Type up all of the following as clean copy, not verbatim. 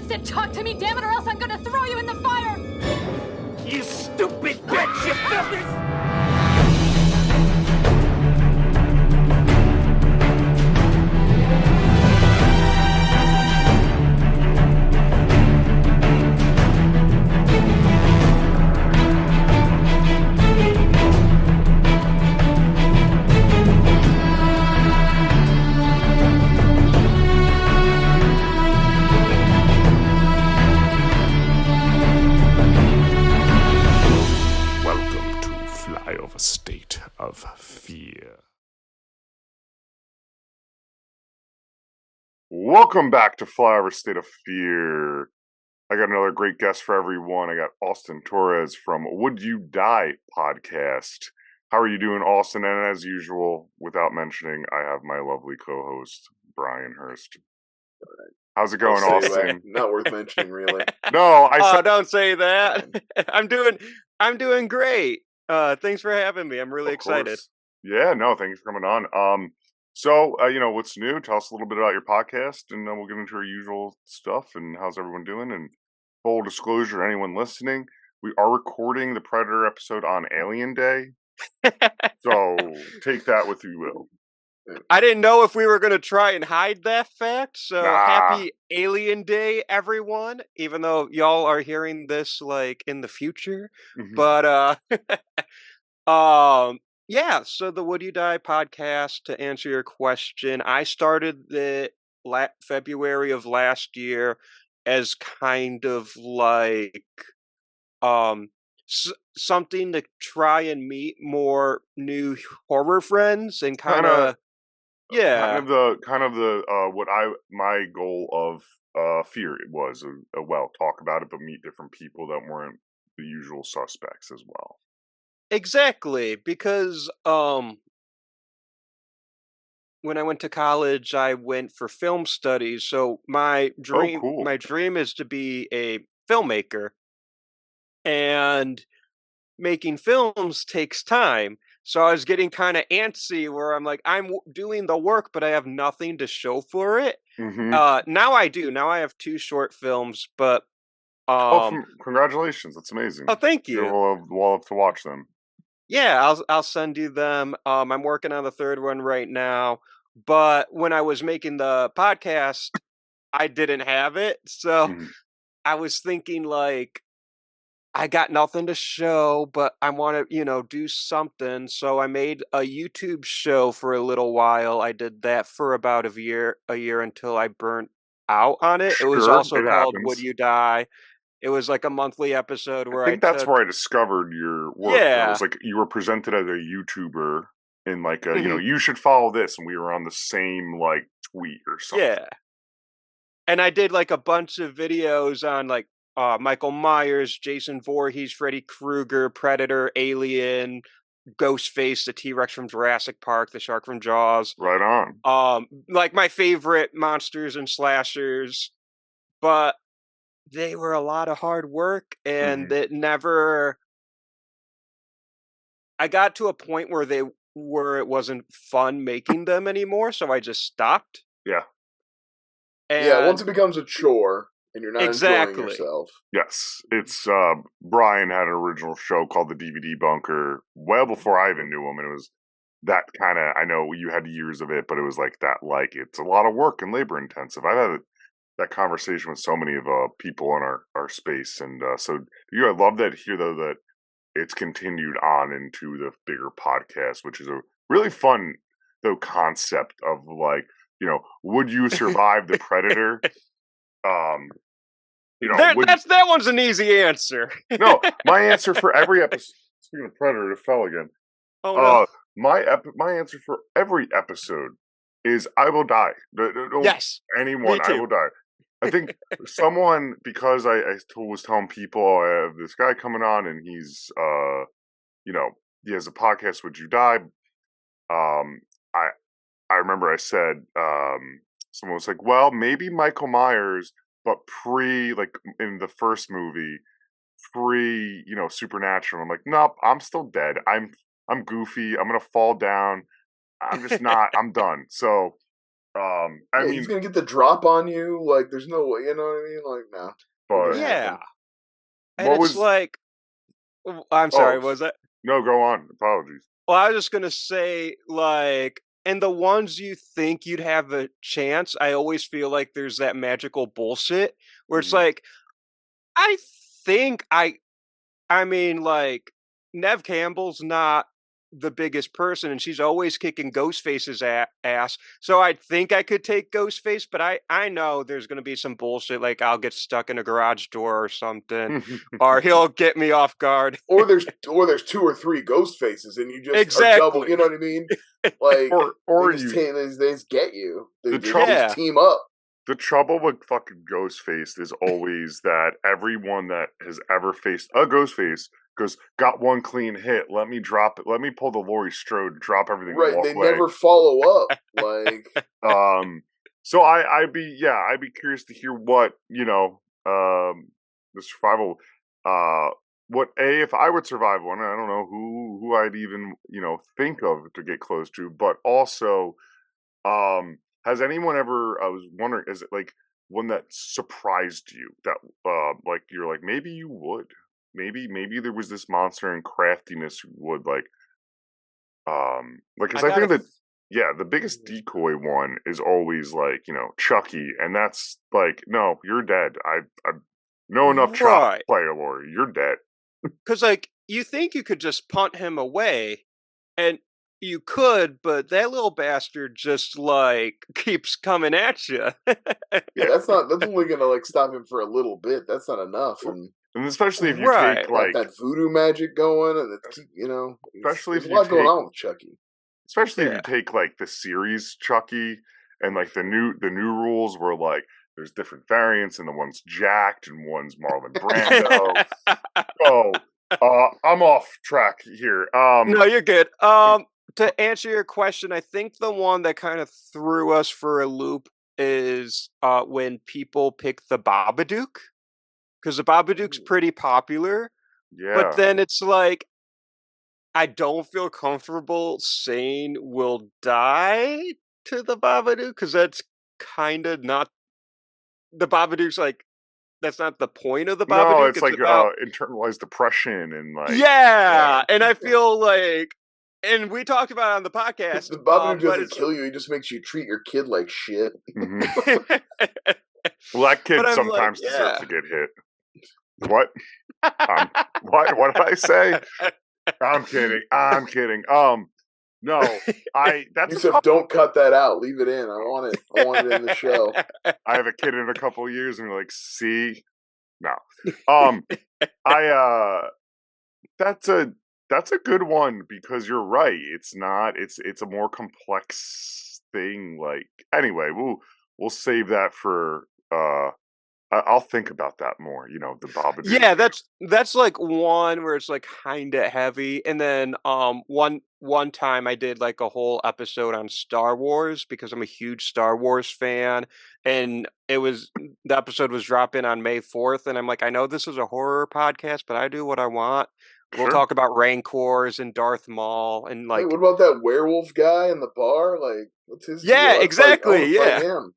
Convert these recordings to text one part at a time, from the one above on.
Sit, talk to me, damn it, or else I'm gonna throw you in the fire! You stupid bitch, you filthy... Flyover State of Fear. Welcome back to Flyover State of Fear. I got another great guest for everyone. I got Austin Torres from Would You Die podcast. How are you doing, Austin? And as usual, without mentioning, I have my lovely co-host, Brian Hurst. How's it going, Austin? Not worth mentioning, really. No, don't say that. I'm doing great. Thanks for having me. I'm really excited. Yeah, no, thanks for coming on. So, what's new? Tell us a little bit about your podcast, and then we'll get into our usual stuff, and how's everyone doing? And full disclosure, anyone listening, we are recording the Predator episode on Alien Day, so take that with you will. I didn't know if we were going to try and hide that fact, so happy Alien Day, everyone, even though y'all are hearing this, like, in the future. Mm-hmm. But, yeah, so the Would You Die podcast, to answer your question, I started the February of last year as kind of like, something to try and meet more new horror friends and kind of... Yeah, kind of the what my goal of Fear was talk about it, but meet different people that weren't the usual suspects as well. Exactly, because when I went to college, I went for film studies. So my dream is to be a filmmaker, and making films takes time. So I was getting kind of antsy where I'm like, I'm doing the work, but I have nothing to show for it. Mm-hmm. Now I do. Now I have 2 short films, but... congratulations. That's amazing. Oh, thank you. We'll have to watch them. Yeah, I'll send you them. I'm working on the 3rd one right now. But when I was making the podcast, I didn't have it. So I was thinking, like, I got nothing to show, but I want to, do something. So I made a YouTube show for a little while. I did that for about a year until I burnt out on it. Sure, it was also called happens. Would You Die? It was like a monthly episode where I think that's where I discovered your work. Yeah. It was like you were presented as a YouTuber in like a, you should follow this, and we were on the same like tweet or something. Yeah. And I did like a bunch of videos on like Michael Myers, Jason Voorhees, Freddy Krueger, Predator, Alien, Ghostface, the T-Rex from Jurassic Park, the shark from Jaws. Right on. Like my favorite monsters and slashers, but they were a lot of hard work, and it never... I got to a point where it wasn't fun making them anymore, so I just stopped. Yeah. And once it becomes a chore, and you're not enjoying yourself. Yes, it's Brian had an original show called The DVD Bunker well before I even knew him, and it was that kind of, I know you had years of it, but it was like that, like, it's a lot of work and labor intensive. I've had that conversation with so many of people in our space, and so I love that here, though, that it's continued on into the bigger podcast, which is a really fun, though, concept of, like, would you survive the Predator? That one's an easy answer. No, my answer for every episode. Speaking of Predator, it fell again. Oh no! My answer for every episode is I will die. Yes, anyone, I will die. I think someone, because I was telling people, I have this guy coming on, and he's he has a podcast. Would you die? I remember I said someone was like, well, maybe Michael Myers, but like in the first movie, Supernatural. I'm like, nope, I'm still dead. I'm goofy. I'm gonna fall down. I'm just not. I'm done. So I mean, he's gonna get the drop on you. Like, there's no way. You know what I mean? Like, no. But yeah, and it's like, I'm sorry, was that? No, go on. Apologies. Well, I was just gonna say, like, and the ones you think you'd have a chance, I always feel like there's that magical bullshit where it's like, I think I mean, like, Nev Campbell's not the biggest person, and she's always kicking Ghostface's ass. So I think I could take Ghostface, but I know there's going to be some bullshit, like I'll get stuck in a garage door or something, or he'll get me off guard. or there's 2 or 3 Ghostfaces, and you just are double. You know what I mean? Like, or they just get you. They just team up. The trouble with fucking Ghostface is always that everyone that has ever faced a Ghostface goes, got one clean hit, let me drop it, let me pull the Laurie Strode, drop everything, right? Walk They away. never follow up. Like, so I'd be curious to hear what the survival, what if I would survive one, I don't know who I'd even think of to get close to, but also, has anyone ever? I was wondering, is it like one that surprised you that like you're like maybe you would, maybe there was this monster and craftiness you would like because I think that the biggest decoy one is always like Chucky, and that's like no, you're dead. I know enough chop player lore, you're dead. Because like you think you could just punt him away, and you could, but that little bastard just like keeps coming at you. That's only gonna like stop him for a little bit. That's not enough, and especially if you take like that voodoo magic going, and especially there's a lot going on with Chucky. Especially if you take like the series Chucky, and like the new rules were like there's different variants, and the one's jacked and one's Marlon Brando. I'm off track here. No, you're good. To answer your question, I think the one that kind of threw us for a loop is when people pick the Babadook, because the Babadook's pretty popular. Yeah. But then it's like, I don't feel comfortable saying we'll die to the Babadook, because that's kind of not the Babadook's like. That's not the point of the Babadook. No, it's like about internalized depression and like and I feel like. And we talked about it on the podcast. The Babadook doesn't kill you; he just makes you treat your kid like shit. Mm-hmm. Well, that kid sometimes deserves to get hit. What? What did I say? I'm kidding. No, that's you said don't cut that out. Leave it in. I want it in the show. I have a kid in a couple of years, and you're like, see, no. That's a good one, because you're right. It's not. It's a more complex thing. Like anyway, we'll save that for. I'll think about that more. The Babadook. Yeah, that's like one where it's like kind of heavy, and then one time I did like a whole episode on Star Wars because I'm a huge Star Wars fan, and the episode was dropping on May 4th, and I'm like, I know this is a horror podcast, but I do what I want. We'll talk about Rancors and Darth Maul and like. Hey, what about that werewolf guy in the bar? Like, what's his? Yeah, exactly. Fight him.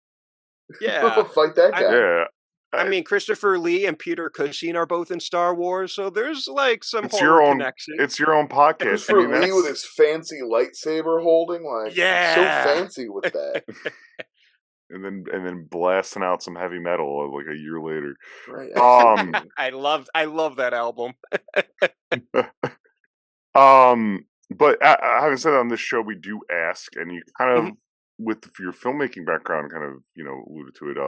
Yeah, fight that guy. Yeah. I mean, Christopher Lee and Peter Cushing are both in Star Wars, so there's like some horror connection. It's your own podcast. Christopher Lee with his fancy lightsaber holding, like, so fancy with that. and then blasting out some heavy metal like a year later. Right. I love that album. But having said that, on this show, we do ask, and you kind of, with your filmmaking background, kind of alluded to it.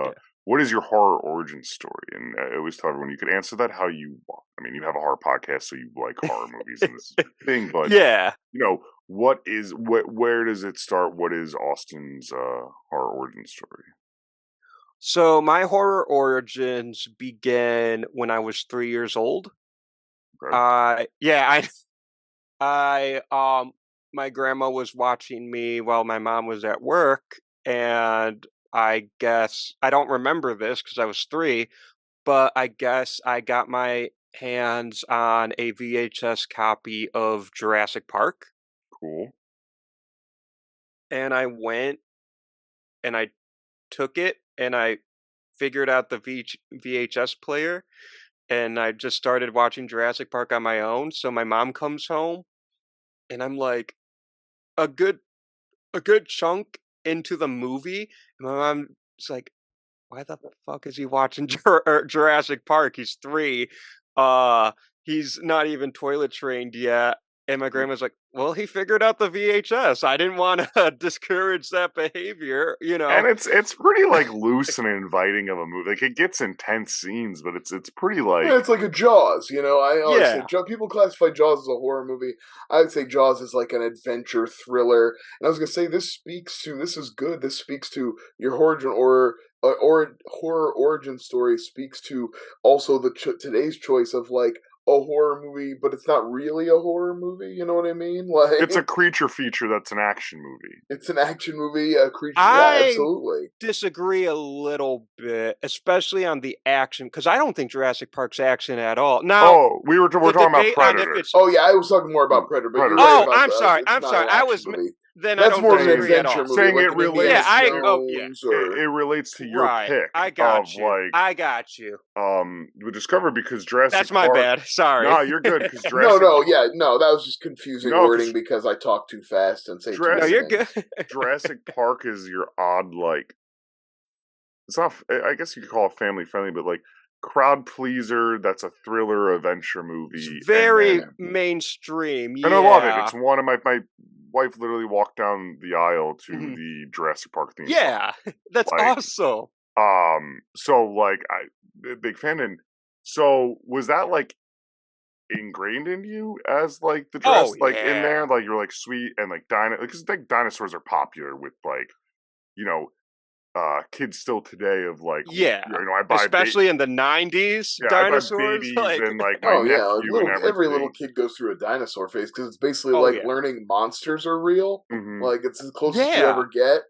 What is your horror origin story? And I always tell everyone you can answer that how you want. I mean, you have a horror podcast, so you like horror movies and this is your thing. But where does it start? What is Austin's horror origin story? So my horror origins began when I was 3 years old. Okay. My grandma was watching me while my mom was at work, and I guess I don't remember this because I was 3, but I guess I got my hands on a VHS copy of Jurassic Park. Cool. And I went and I took it and I figured out the VHS player, and I just started watching Jurassic Park on my own. So my mom comes home, and I'm like a good chunk into the movie, and my mom's like, "Why the fuck is he watching Jurassic Park? He's 3. He's not even toilet trained yet." And my grandma's like, "Well, he figured out the VHS. I didn't want to discourage that behavior, you know." And it's pretty like loose and inviting of a movie. Like it gets intense scenes, but it's pretty like it's like a Jaws. I always say people classify Jaws as a horror movie. I would say Jaws is like an adventure thriller. And I was gonna say this is good. This speaks to your horror origin story. Speaks to also today's choice of like a horror movie, but it's not really a horror movie. You know what I mean? Like it's a creature feature that's an action movie. It's an action movie, a creature. Yeah, absolutely. Disagree a little bit, especially on the action, because I don't think Jurassic Park's action at all. Now, we're talking about Predator. I was talking more about Predator. But I'm sorry. I was. Movie. Then that's I don't more of an agree at adventure all. movie. Saying like it relates. It relates to your pick. I got you. Like, I got you. We discovered because Jurassic. That's my bad. Sorry. No, you're good. Because that was just confusing wording because I talk too fast and say too many you're good. Jurassic Park is your odd like. It's not. I guess you could call it family friendly, but like crowd pleaser. That's a thriller adventure movie. It's very mainstream. And I love it. It's one of my wife literally walked down the aisle to the Jurassic Park theme. Yeah, that's awesome. So like I big fan, and so was that like ingrained in you as like the dress in there, like you're like sweet and like because like dinosaurs are popular with like kids still today of like I buy especially in the 90s dinosaurs I buy babies like and like my nephew and everything. Every little kid goes through a dinosaur phase because it's basically learning monsters are real. Like it's as close as you ever get.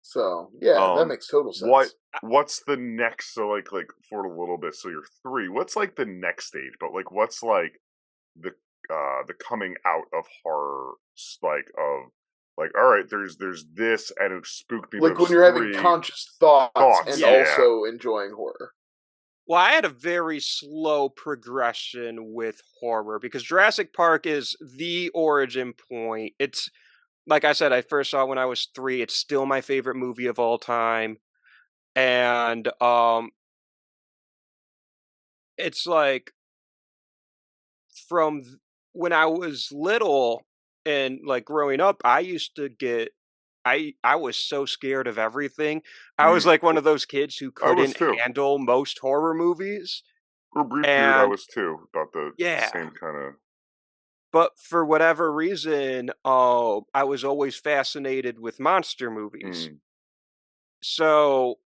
So that makes total sense. What's the next? So like for a little bit. So you're 3. What's like the next stage? But like what's like the coming out of horror like all right, there's this and it spooked me. Like when you're having conscious thoughts and also enjoying horror. Well, I had a very slow progression with horror because Jurassic Park is the origin point. It's like I said, I first saw it when I was 3. It's still my favorite movie of all time. And it's like from when I was little and like growing up, I used to get I was so scared of everything. I was like one of those kids who couldn't handle most horror movies. For a brief period, I was too, about the same kind of. But for whatever reason, I was always fascinated with monster movies. So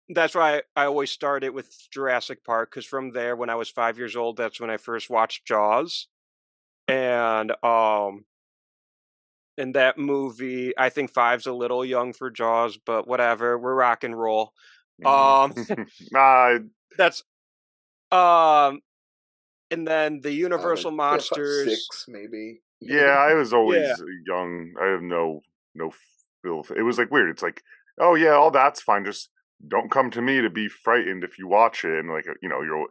that's why I always started with Jurassic Park, because from there, when I was 5 years old, that's when I first watched Jaws. And in that movie, I think 5's a little young for Jaws, but whatever, we're rock and roll. That's and then the Universal monsters, 6 maybe. Yeah, I was always young. I have no feel. It was like weird. It's like, oh yeah, all that's fine. Just don't come to me to be frightened if you watch it. And like you're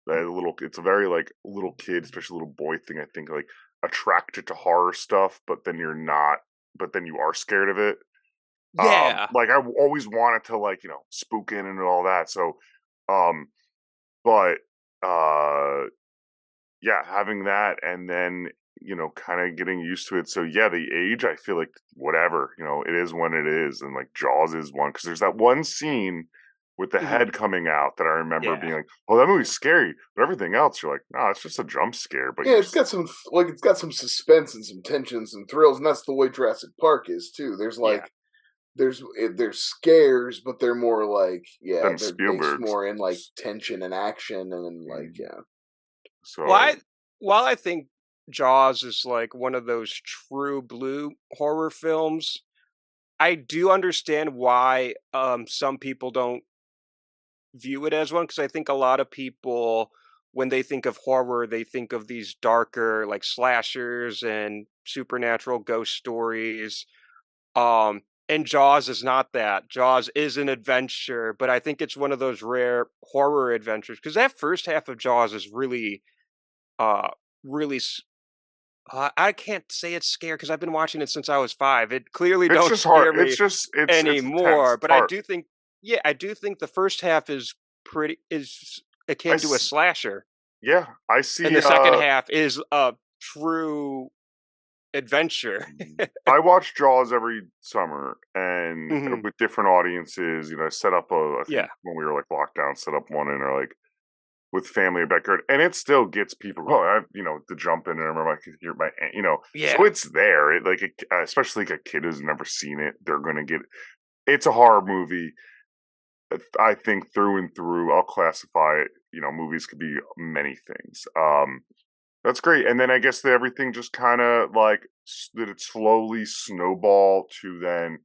a little. It's a very like little kid, especially little boy thing. I think like attracted to horror stuff, but then you're not. But then you are scared of it. Yeah. Like I always wanted to like spook in and all that. So, but yeah, having that and then kind of getting used to it. So yeah, the age, I feel like whatever, it is when it is, and like Jaws is one because there's that one scene with the head coming out that I remember being like, "Oh, that movie's scary," but everything else, you're like, "No, it's just a jump scare." But it's got some suspense and some tensions and thrills, and that's the way Jurassic Park is too. There's like. There's scares, but they're more like they're based more in like tension and action and like So while I think Jaws is like one of those true blue horror films, I do understand why some people don't view it as one, because I think a lot of people, when they think of horror, they think of these darker like slashers and supernatural ghost stories. And Jaws is not that. Jaws is an adventure, but I think it's one of those rare horror adventures because that first half of Jaws is really, uh, really. I can't say it's scary because I've been watching it since I was 5. It clearly It's don't just hard. scare It's me just it's intense. anymore. It's But I hard. do think, yeah, I do think the first half is I akin to a s- slasher, yeah, I and see. the second half is a true adventure. I watch Jaws every summer and Hmm. with different audiences. I set up I think Yeah. when we were like locked down, set up one in our like with family and backyard, and it still gets people. Oh, to jump in, and I remember I could hear my, so Yeah. it's there. It like, especially like a kid who's never seen it, they're gonna get. It's a horror movie. I think through and through. I'll classify it. Movies could be many things. That's great. And then I guess that everything just kind of like that it slowly snowball to then,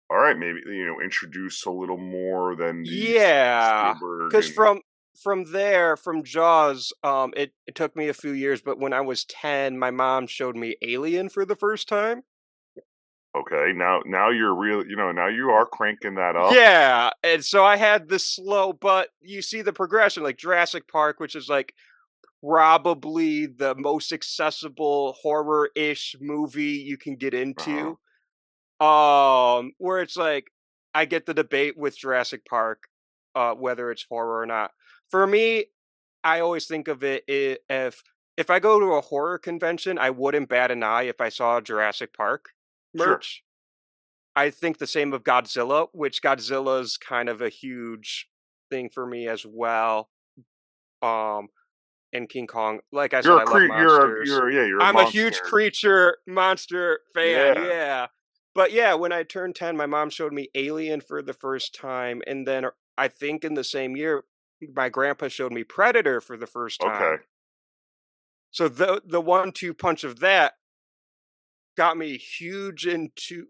all right, maybe introduce a little more than the Yeah, Spielberg because and from there, from Jaws, it took me a few years, but when I was 10, my mom showed me Alien for the first time. okay, now you're real, now you are cranking that up. Yeah, and so I had this slow, but you see the progression, like Jurassic Park, which is like probably the most accessible horror-ish movie you can get Uh-huh. into. Where it's like I get the debate with Jurassic Park, whether it's horror or not. For me, I always think of if I go to a horror convention, I wouldn't bat an eye if I saw Jurassic Park Sure. merch. I think the same of Godzilla, which Godzilla's kind of a huge thing for me as well. Um, and King Kong, like I said, I love monsters. you're a I'm a huge monster. creature monster fan, Yeah. yeah. But yeah, when I turned 10, my mom showed me Alien for the first time, and then I think in the same year, my grandpa showed me Predator for the first Okay. time. So the 1-2 punch of that got me huge into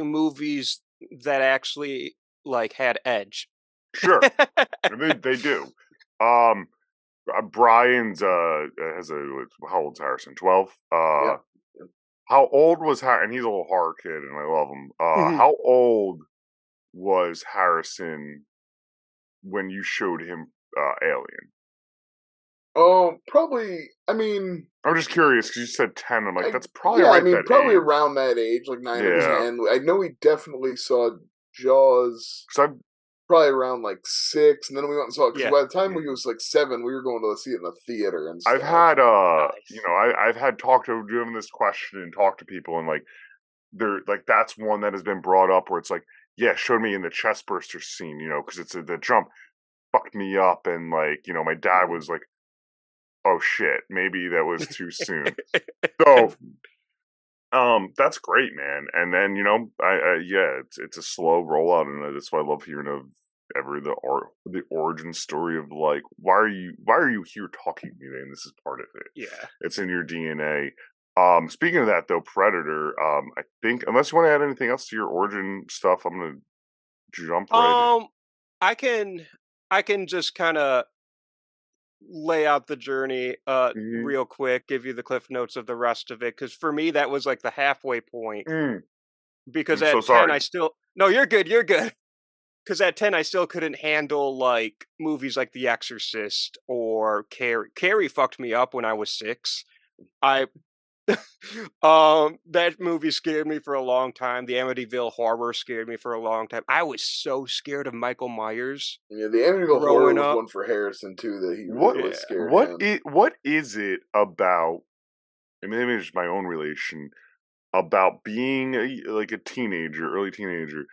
movies that actually like had edge. Sure. They do. Um Brian's has a how old's Harrison? 12? Yeah. How old was Harrison? And he's a little horror kid and I love him. Mhm. How old was Harrison when you showed him Alien? Oh, probably. I mean, I'm just curious because you said 10. I'm like, I that's probably yeah. I right mean, that probably age. around that age, like 9 or Yeah. 10. I know we definitely saw Jaws Because probably around like 6, and then we went and saw it because Yeah. by the time we was like 7, we were going to see it in the theater and I've stuff. had Nice. I've had talked to doing this question and talk to people and like they're like that's one that has been brought up where it's like, yeah, showed me in the chest burster scene, because it's the jump fucked me up and like, my dad was like, oh shit, maybe that was too soon. So that's great, man. And then I yeah, it's a slow rollout, and that's why I love hearing of the origin story of like why are you here talking to me, and this is part of it. Yeah. It's in your DNA. Speaking of that though, Predator. I think unless you want to add anything else to your origin stuff, I'm gonna jump right in. Um, I can I can just kind of lay out the journey Mhm. real quick, give you the cliff notes of the rest of it cuz for me that was like the halfway point Mm, because I'm so at 10 sorry. I still No, you're good, you're good. Cuz at 10 I still couldn't handle like movies like The Exorcist or Carrie. Carrie fucked me up when I was 6. I that movie scared me for a long time. The Amityville Horror scared me for a long time. I was so scared of Michael Myers Yeah, the Amityville Horror growing was up. one for Harrison too that he What really Yeah. scared him. what is it about? And maybe it's my own relation about being like a teenager, early teenager,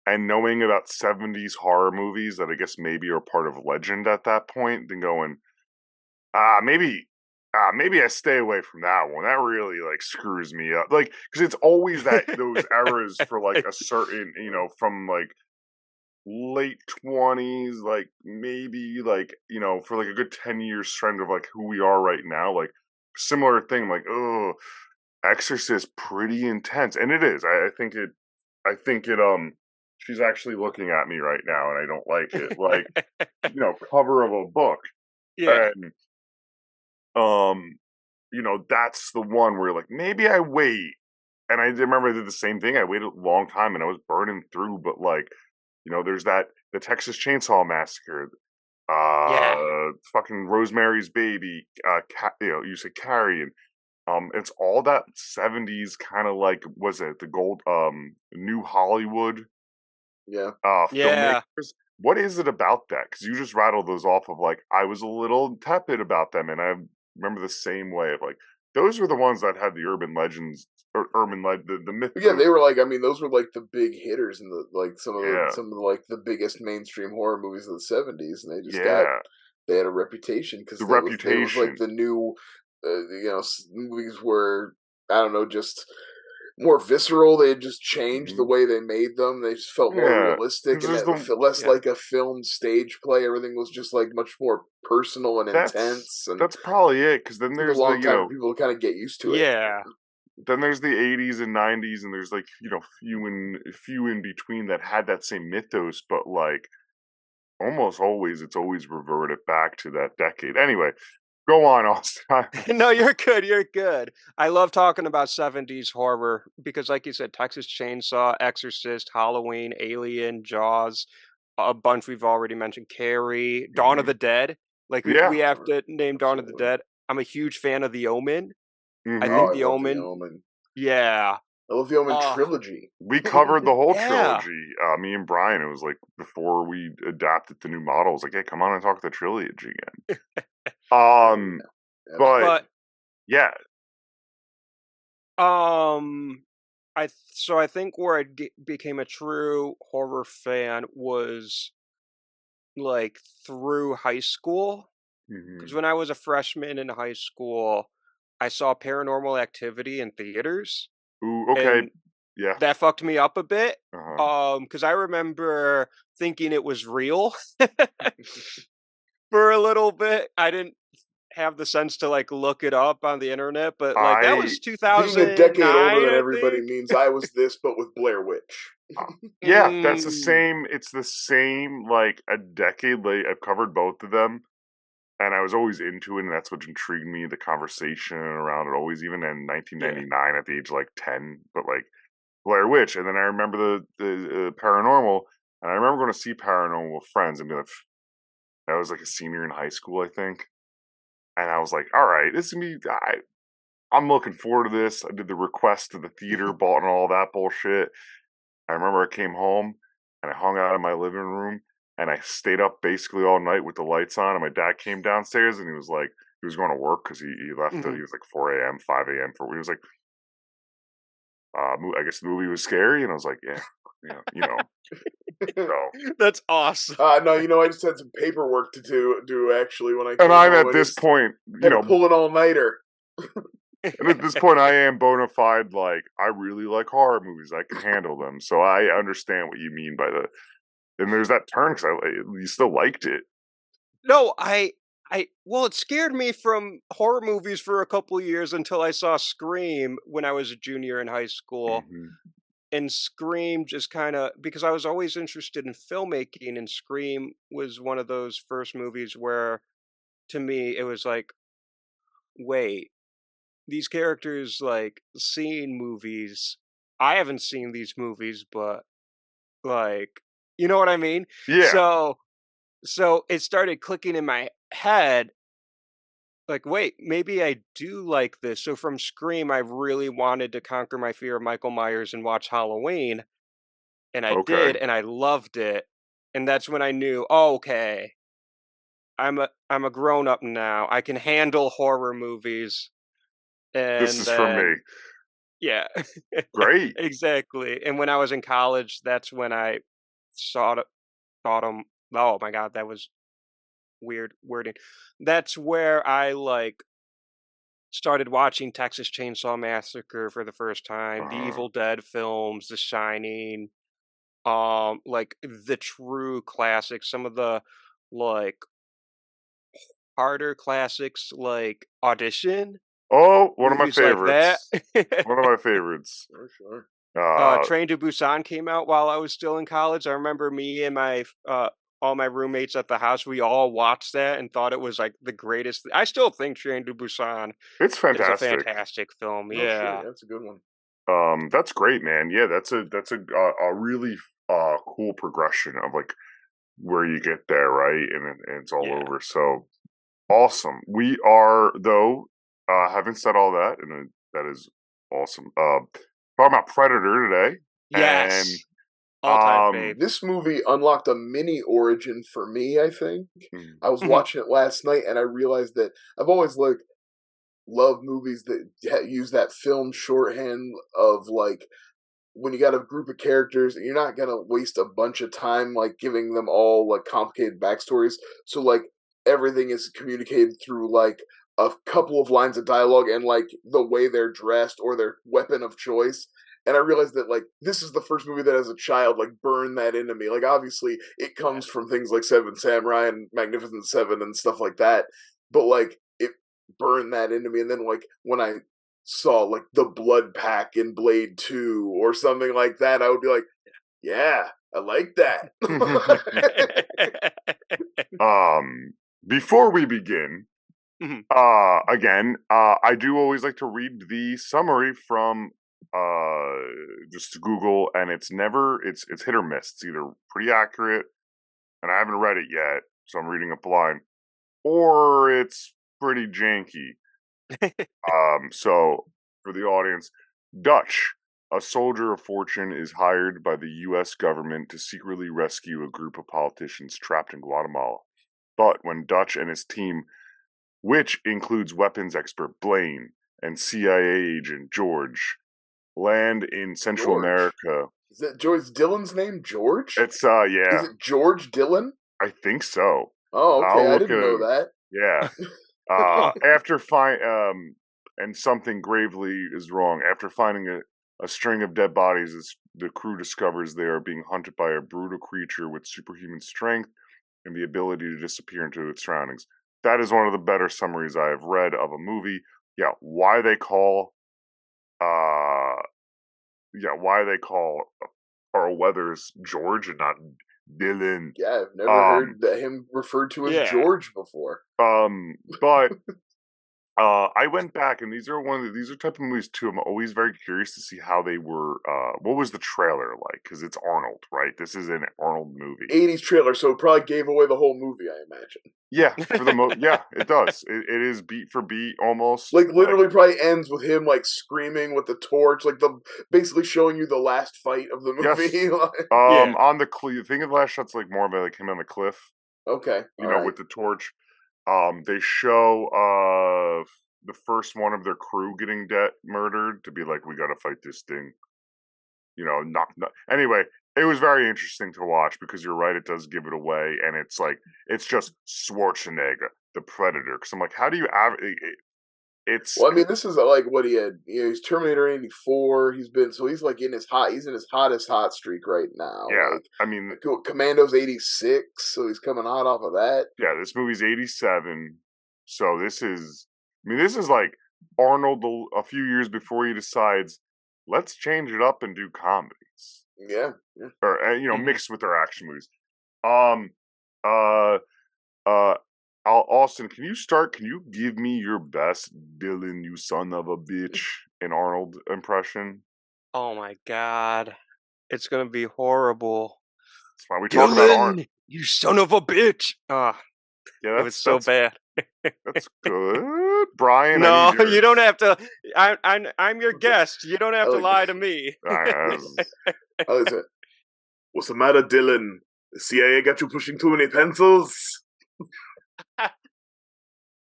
and knowing about 70s horror movies that I guess maybe are part of legend at that point, then going, maybe, maybe I stay away from that one. That really like screws me up. Like, because it's always those eras for like a certain, from like late 20s, like maybe like, for like a good 10 years trend of like who we are right now. Like, similar thing, like, oh, Exorcist pretty intense. And it is. I think it she's actually looking at me right now and I don't like it. Like, cover of a book. Yeah. And that's the one where like maybe I wait and I remember I did the same thing. I waited a long time, and I was burning through. But like, there's the Texas Chainsaw Massacre, fucking Rosemary's Baby, you said Carrie, and it's all that 70s kind of like, was it the New Hollywood? Yeah. Filmmakers. What is it about that? Because you just rattled those off of like, I was a little tepid about them, and I remember the same way of like, those were the ones that had the urban legends or the myth. Yeah, they were like, I mean, those were like the big hitters in the like some of the like the biggest mainstream horror movies of the 70s, and they just they had a reputation because they was like the new, movies were, I don't know, just more visceral. They had just changed the way they made them. They just felt more realistic, and less like a filmed stage play. Everything was just like much more personal and intense. And that's probably it. Because then there's people kind of get used to it. Yeah. Then there's the 80s and 90s, and there's like few in between that had that same mythos, but like almost always it's always reverted back to that decade. Anyway. Go on, Austin. No, you're good. You're good. I love talking about 70s horror because, like you said, Texas Chainsaw, Exorcist, Halloween, Alien, Jaws, a bunch we've already mentioned, Carrie, Dawn of the Dead. Like, we have to name Dawn of the Dead. I'm a huge fan of The Omen. I think The Omen. Yeah. I love the Omen trilogy. We covered the whole trilogy. Me and Brian, it was like before we adapted the new model, it was like, hey, come on and talk the trilogy again. But yeah. I think where I became a true horror fan was like through high school. Because when I was a freshman in high school, I saw Paranormal Activity in theaters. Ooh, okay. Yeah. That fucked me up a bit. Because I remember thinking it was real for a little bit. I didn't have the sense to like look it up on the internet, but like that was 2000. Being a decade older than everybody means I was this, but with Blair Witch. Yeah, that's the same. It's the same. Like a decade late, I've covered both of them, and I was always into it, and that's what intrigued me. The conversation around it, always, even in 1999 at the age of like 10. But like Blair Witch, and then I remember the Paranormal, and I remember going to see Paranormal with friends, and I was like a senior in high school, I think. And I was like, all right, this is me. I'm looking forward to this. I did the request to the theater, bought and all that bullshit. I remember I came home and I hung out in my living room and I stayed up basically all night with the lights on. And my dad came downstairs and he was going to work because he left. He was like 4 a.m., 5 a.m. He was like, I guess the movie was scary. And I was like, yeah. So. That's awesome. No, I just had some paperwork to do actually when I came and I'm home. at this point, pull an all-nighter. And at this point, I am bona fide. Like, I really like horror movies. I can handle them, so I understand what you mean by and there's that turn because you still liked it. No, well, it scared me from horror movies for a couple of years until I saw Scream when I was a junior in high school. And Scream just kind of, because I was always interested in filmmaking, and Scream was one of those first movies where, to me, it was like, wait, these characters, like, seen movies. I haven't seen these movies, but, like, you know what I mean? Yeah. So it started clicking in my head, like, wait, maybe I do like this. So from Scream, I really wanted to conquer my fear of Michael Myers and watch Halloween. And I did, and I loved it. And that's when I knew, okay, I'm a grown up now. I can handle horror movies. And this is for me. Yeah. Great. Exactly. And when I was in college, that's when I thought them. Oh my God, that was weird wording. That's where I like started watching Texas Chainsaw Massacre for the first time, the Evil Dead films, The Shining, like the true classics, some of the like harder classics like Audition. Oh, one of my favorites. Like one of my favorites. For sure. Train to Busan came out while I was still in college. I remember me and my all my roommates at the house, we all watched that and thought it was like the greatest. I still think Train to Busan it's fantastic. is a fantastic film. Oh, yeah. Sure. That's a good one. That's great, man. Yeah, that's a really cool progression of like where you get there, right? And it's all over. So awesome. We are though having said all that, and that is awesome. Talking about Predator today, and Yes. All-time fave. This movie unlocked a mini origin for me, I think. I was watching it last night and I realized that I've always loved movies that use that film shorthand of like when you got a group of characters and you're not going to waste a bunch of time like giving them all like complicated backstories. So like everything is communicated through like a couple of lines of dialogue and like the way they're dressed or their weapon of choice. And I realized that, like, this is the first movie that as a child, like, burned that into me. Like, obviously, it comes from things like Seven Samurai and Magnificent Seven and stuff like that. But, like, it burned that into me. And then, like, when I saw, like, the Blood Pack in Blade 2 or something like that, I would be like, yeah, I like that. Before we begin, again, I do always like to read the summary from just Google, and it's hit or miss. It's either pretty accurate, and I haven't read it yet, so I'm reading it blind, or it's pretty janky. So for the audience, Dutch, a soldier of fortune, is hired by the U.S. government to secretly rescue a group of politicians trapped in Guatemala. But when Dutch and his team, which includes weapons expert Blaine and CIA agent George, land in Central America. Is that George Dillon's name? George? It's yeah. Is it George Dillon? I think so. Oh, okay. I didn't know that. Yeah. And something gravely is wrong. After finding a string of dead bodies, the crew discovers they are being hunted by a brutal creature with superhuman strength and the ability to disappear into its surroundings. That is one of the better summaries I have read of a movie. Yeah, why they call Carl Weathers George and not Dylan. Yeah, I've never heard him referred to as George before. But I went back, and these are type of movies too. I'm always very curious to see how they were. What was the trailer like? Because it's Arnold, right? This is an Arnold movie. 80s trailer, so it probably gave away the whole movie, I imagine. Yeah, for the yeah, it does. It is beat for beat almost. Like literally, probably ends with him like screaming with the torch, like basically showing you the last fight of the movie. Yes. On the cliff. Think of the last shot's like more of like him on the cliff. Okay, with the torch. They show the first one of their crew getting murdered to be like, we gotta fight this thing. Not. Anyway, it was very interesting to watch because you're right, it does give it away, and it's like it's just Schwarzenegger, the Predator. Because I'm like, how do you it's? Well, I mean, this is like what he had. He's Terminator 84. He's like he's in his hottest hot streak right now. Yeah, like, I mean, Commando's 86, so he's coming hot off of that. Yeah, this movie's 87, so this is like Arnold a few years before he decides, let's change it up and do comedies. Yeah. Or mixed with their action movies. Austin, can you start? Can you give me your best Dylan, you son of a bitch, in Arnold impression? Oh my god, it's gonna be horrible. That's why we talk about Arnold. You son of a bitch! Yeah, it was so bad. That's good, Brian. No, you don't have to. I'm your guest. You don't have to lie to me. What's the matter, Dylan? The CIA got you pushing too many pencils?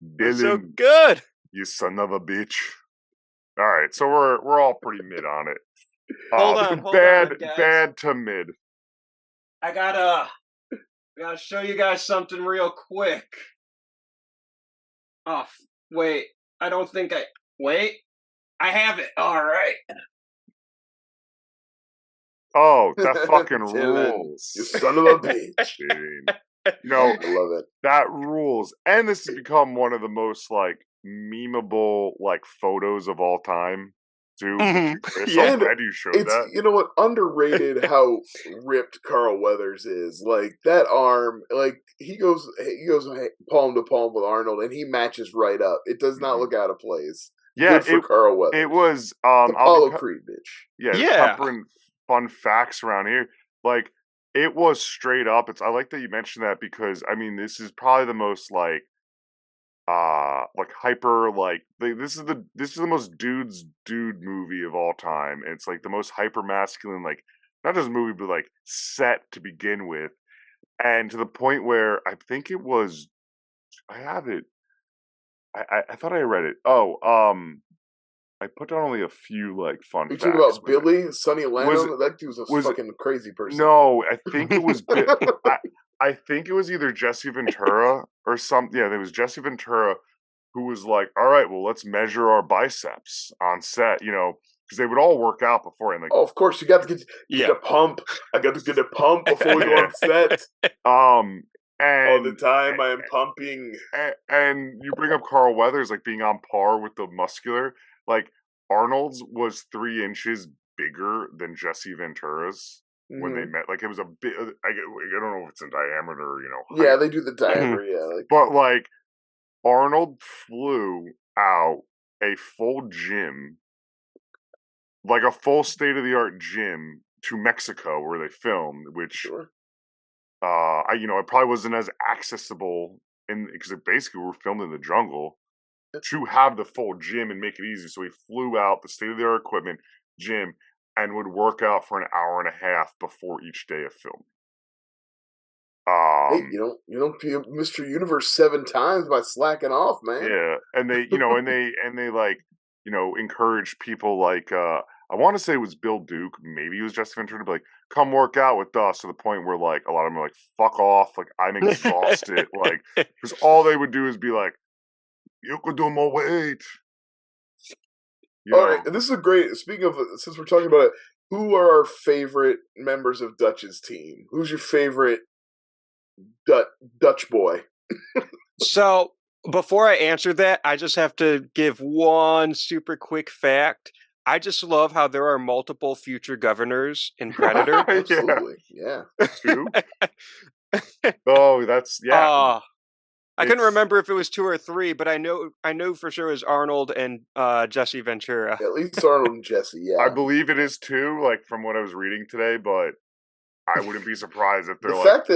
Dylan, so good, you son of a bitch. All right, so we're all pretty mid on it. Hold on, bad to mid. I gotta show you guys something real quick. Oh, wait. I don't think wait. I have it. All right. Oh, that fucking rules. You son of a bitch. I love it. That rules. And this has become one of the most like memeable like photos of all time. Too. Yeah, I'm glad you showed that. You know what? Underrated how ripped Carl Weathers is. Like that arm, like he goes palm to palm with Arnold, and he matches right up. It does not look out of place. Yeah, good for Carl Weathers. It was Apollo Creed, bitch. Yeah, covering fun facts around here. Like, it was straight up. I like that you mentioned that because I mean this is probably the most like hyper this is the most dude movie of all time. And it's like the most hyper masculine, like not just movie but like set to begin with. And to the point where I think it was I have it I thought I read it. I put down only a few like fun facts. You talking about Billy, Sonny Lanham? That dude's a fucking crazy person. No, I think it was I think it was either Jesse Ventura or something. Yeah, there was Jesse Ventura who was like, "All right, well, let's measure our biceps on set," because they would all work out before. And like, of course, you got to get a pump. I got to get a pump before we go on set. And all the time I am pumping. And you bring up Carl Weathers like being on par with the muscular. Like Arnold's was 3 inches bigger than Jesse Ventura's when they met. Like it was a bit. I don't know if it's in diameter, height. Yeah, they do the diameter. Yeah, but like Arnold flew out a full gym, like a full state of the art gym, to Mexico where they filmed, which. Sure. It probably wasn't as accessible because it basically were filmed in the jungle to have the full gym and make it easy. So he flew out the state of the art equipment gym and would work out for an hour and a half before each day of film. Hey, you don't be Mr. Universe 7 times by slacking off, man. Yeah, and they, and they like, encourage people like. I want to say it was Bill Duke, maybe it was Jesse Ventura, to be like, come work out with us, to the point where, like, a lot of them are like, fuck off, like, I'm exhausted, like, because all they would do is be like, you could do more weight. All right, this is a great, speaking of, since we're talking about it, who are our favorite members of Dutch's team? Who's your favorite Dutch boy? So, before I answer that, I just have to give one super quick fact. I just love how there are multiple future governors in Predator. Absolutely, yeah. 2? Oh, that's I couldn't remember if it was 2 or 3, but I know for sure it was Arnold and Jesse Ventura. At least Arnold and Jesse, yeah. I believe it is 2, like from what I was reading today, but I wouldn't be surprised if they're the fact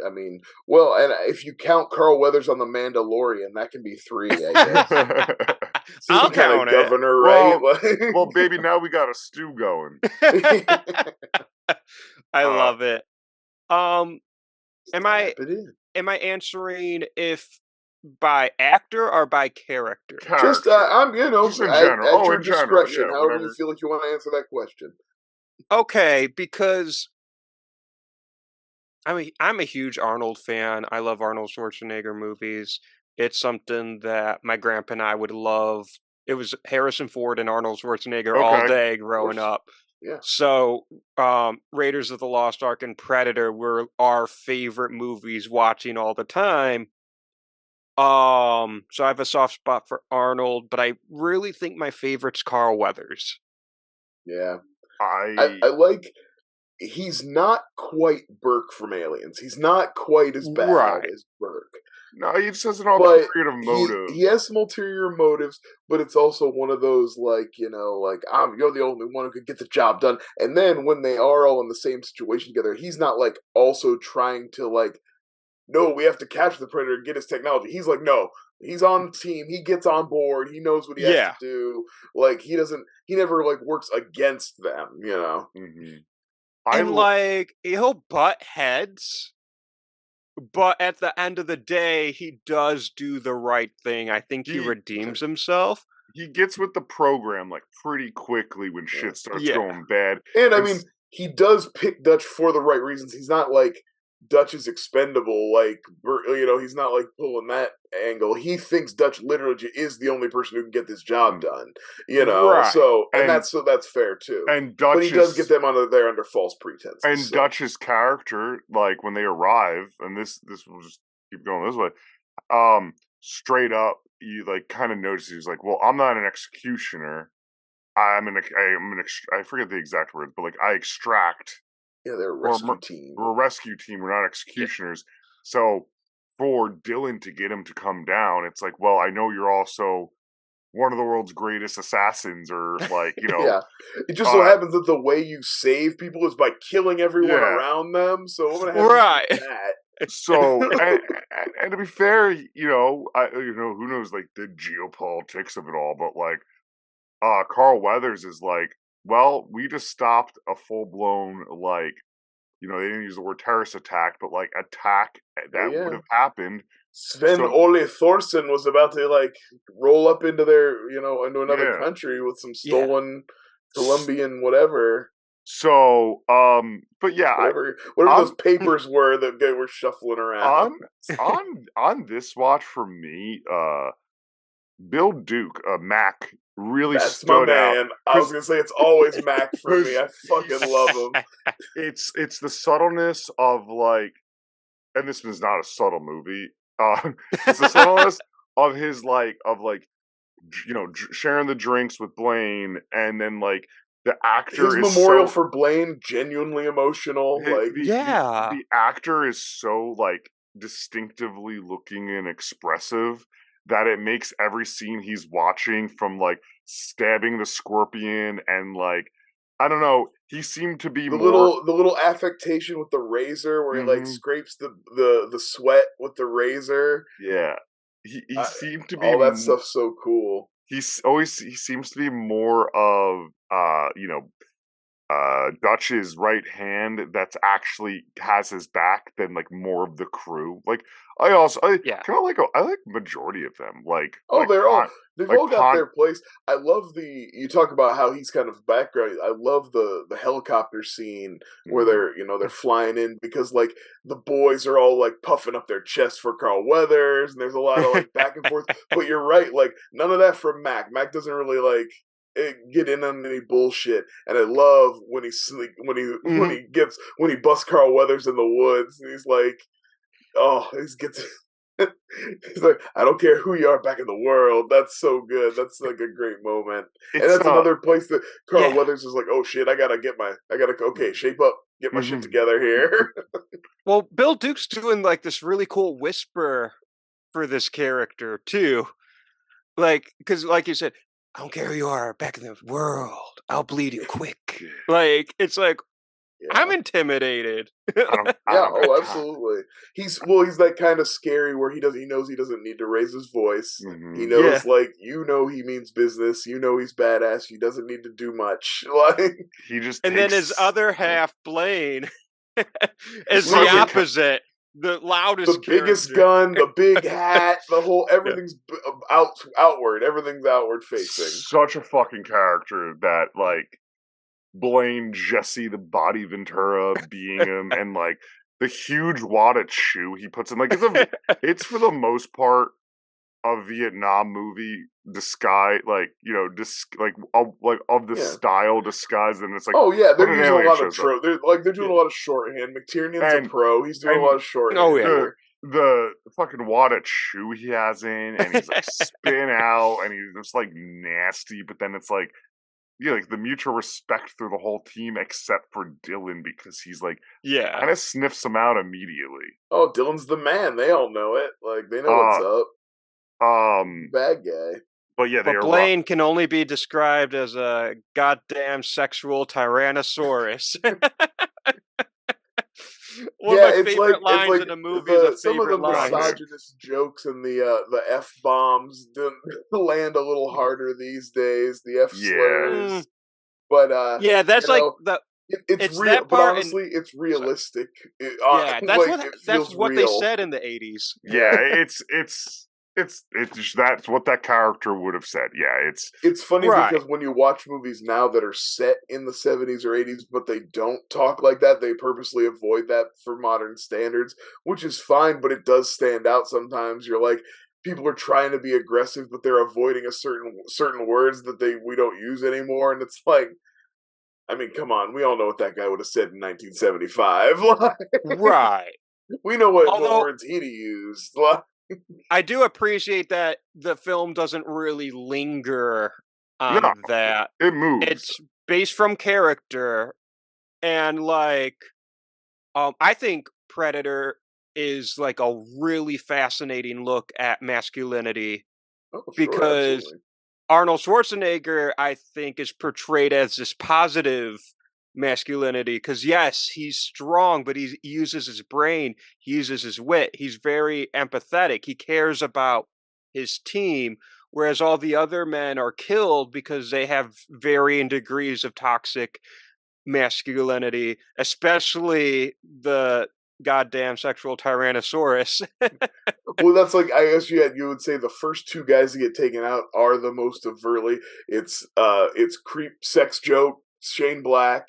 I mean, well, and if you count Carl Weathers on The Mandalorian, that can be 3, I guess. I'll count it. Governor, right? Well, baby, now we got a stew going. I love it. Am I answering if by actor or by character? Just I'm just in general. At your discretion, yeah, however you feel like you want to answer that question. Okay, because I'm a huge Arnold fan. I love Arnold Schwarzenegger movies. It's something that my grandpa and I would love. It was Harrison Ford and Arnold Schwarzenegger all day growing up. Yeah. So, Raiders of the Lost Ark and Predator were our favorite movies watching all the time. So I have a soft spot for Arnold, but I really think my favorite's Carl Weathers. Yeah. I like, he's not quite Burke from Aliens. He's not quite as bad as Burke. No, he just has an ulterior motive. He has some ulterior motives, but it's also one of those, like, you're the only one who could get the job done. And then when they are all in the same situation together, he's not, like, also trying to, like, no, we have to capture the Predator and get his technology. He's like, no, he's on the team. He gets on board. He knows what he has to do. Like, he never, like, works against them, Mm-hmm. And, he'll butt heads, but at the end of the day, he does do the right thing. I think he redeems himself. He gets with the program, like, pretty quickly when shit starts going bad. And, I mean, he does pick Dutch for the right reasons. He's not, like, Dutch is expendable, like, he's not, like, pulling that angle. He thinks Dutch literally is the only person who can get this job done, Right. So, and that's fair, too. But he does get them there under false pretenses. And Dutch's character, like, when they arrive, and this will just keep going this way, straight up, you, like, kind of notice he's like, well, I'm not an executioner. I forget the exact words, but, like, I extract. Yeah, they're a rescue team. We're a rescue team. We're not executioners. Yeah. So for Dylan to get him to come down, it's like, well, I know you're also one of the world's greatest assassins, or like, you know. Yeah, it just so happens that the way you save people is by killing everyone around them. So I'm gonna have you do that. So, and to be fair, you know, who knows, like, the geopolitics of it all, but like, Carl Weathers is like, well, we just stopped a full blown, like, you know, they didn't use the word terrorist attack, but like attack that would have happened. Sven Ole Thorsen was about to like roll up into their, you know, into another country with some stolen Colombian whatever. So, but yeah, whatever those papers were that they were shuffling around. on this watch for me, Bill Duke, Mac, really stood out. I was gonna say it's always Mac for me. I fucking love him. It's the subtleness of like, and this was not a subtle movie. It's the subtleness of his you know, sharing the drinks with Blaine, and then like the actor his memorial for Blaine, genuinely emotional. The actor is so like distinctively looking and expressive that it makes every scene he's watching, from like stabbing the scorpion and like, I don't know, he seemed to be the little affectation with the razor where he like scrapes the sweat with the razor. Yeah. He seemed to be all that stuff's so cool. He seems to be more of you know, Dutch's right hand that's actually has his back than like more of the crew. Like I like majority of them. Like they've all got their place. I love you talk about how he's kind of background. I love the helicopter scene where they're flying in, because like the boys are all like puffing up their chests for Carl Weathers, and there's a lot of like back and forth. But you're right, like none of that from Mac. Mac doesn't really like get in on any bullshit, and I love when he busts Carl Weathers in the woods, and he's like, he's like, I don't care who you are back in the world. That's so good. That's like a great moment, and that's another place that Carl Weathers is like, oh shit, I gotta shape up, get my shit together here. Well, Bill Duke's doing like this really cool whisper for this character too, like because like you said, I don't care who you are back in the world, I'll bleed you quick. Like, it's like, I'm intimidated. Absolutely. He's that kind of scary where he knows he doesn't need to raise his voice. He knows, like, he means business. He's badass. He doesn't need to do much. Like, he just then his other half, Blaine, is the opposite. The loudest, the biggest gun, the big hat, the whole everything's outward. Everything's outward facing. Such a fucking character that like Blaine, Jesse, the Body Ventura being him, and like the huge wad of chew he puts in. Like it's for the most part a Vietnam movie disguise, like of the style disguised, and it's like they're using a lot of they're doing a lot of shorthand. McTiernan's a pro. He's doing a lot of shorthand. The fucking wad of chew he has in, and he's like spin out, and he's just like nasty. But then it's like, like the mutual respect through the whole team except for Dylan, because he's like, kind of sniffs him out immediately. Oh, Dylan's the man. They all know it. Like they know what's up. Bad guy. But but Blaine can only be described as a goddamn sexual tyrannosaurus. One of my favorite lines in a movie. Some of the misogynist jokes and the F bombs land a little harder these days. The F slurs. But that's like the. It's real, but honestly, it's realistic. That's what they said in the 80s. Yeah, it's that's what that character would have said. Yeah, it's funny because when you watch movies now that are set in the 70s or 80s, but they don't talk like that, they purposely avoid that for modern standards, which is fine, but it does stand out sometimes. You're like, people are trying to be aggressive, but they're avoiding a certain words that we don't use anymore, and it's like, I mean, come on, we all know what that guy would have said in 1975. Right. We know what words he'd used. I do appreciate that the film doesn't really linger on that. It moves. It's based from character, and like, I think Predator is like a really fascinating look at masculinity, because Arnold Schwarzenegger, I think, is portrayed as this positive masculinity because, yes, he's strong, but he uses his brain, he uses his wit, he's very empathetic, he cares about his team, whereas all the other men are killed because they have varying degrees of toxic masculinity, especially the goddamn sexual Tyrannosaurus. Well, that's like, I guess you would say the first two guys to get taken out are the most overtly. It's creep sex joke Shane Black,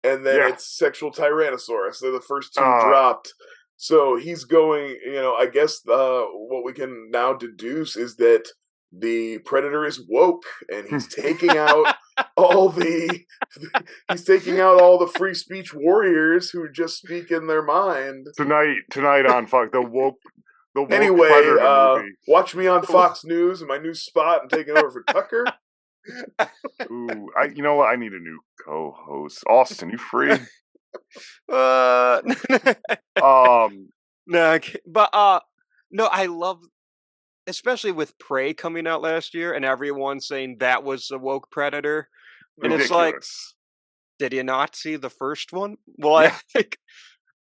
and then it's sexual Tyrannosaurus. They're the first two dropped. So he's going. I guess what we can now deduce is that the Predator is woke, and he's taking out all the free speech warriors who just speak in their mind. Tonight on Fox, the woke Anyway, Predator movie. Watch me on Fox News and my new spot. I'm taking over for Tucker. Ooh, you know what? I need a new co-host. Austin, you free? No, but no, I love, especially with Prey coming out last year, and everyone saying that was the woke Predator, and ridiculous. It's like, did you not see the first one? Well, yeah. I think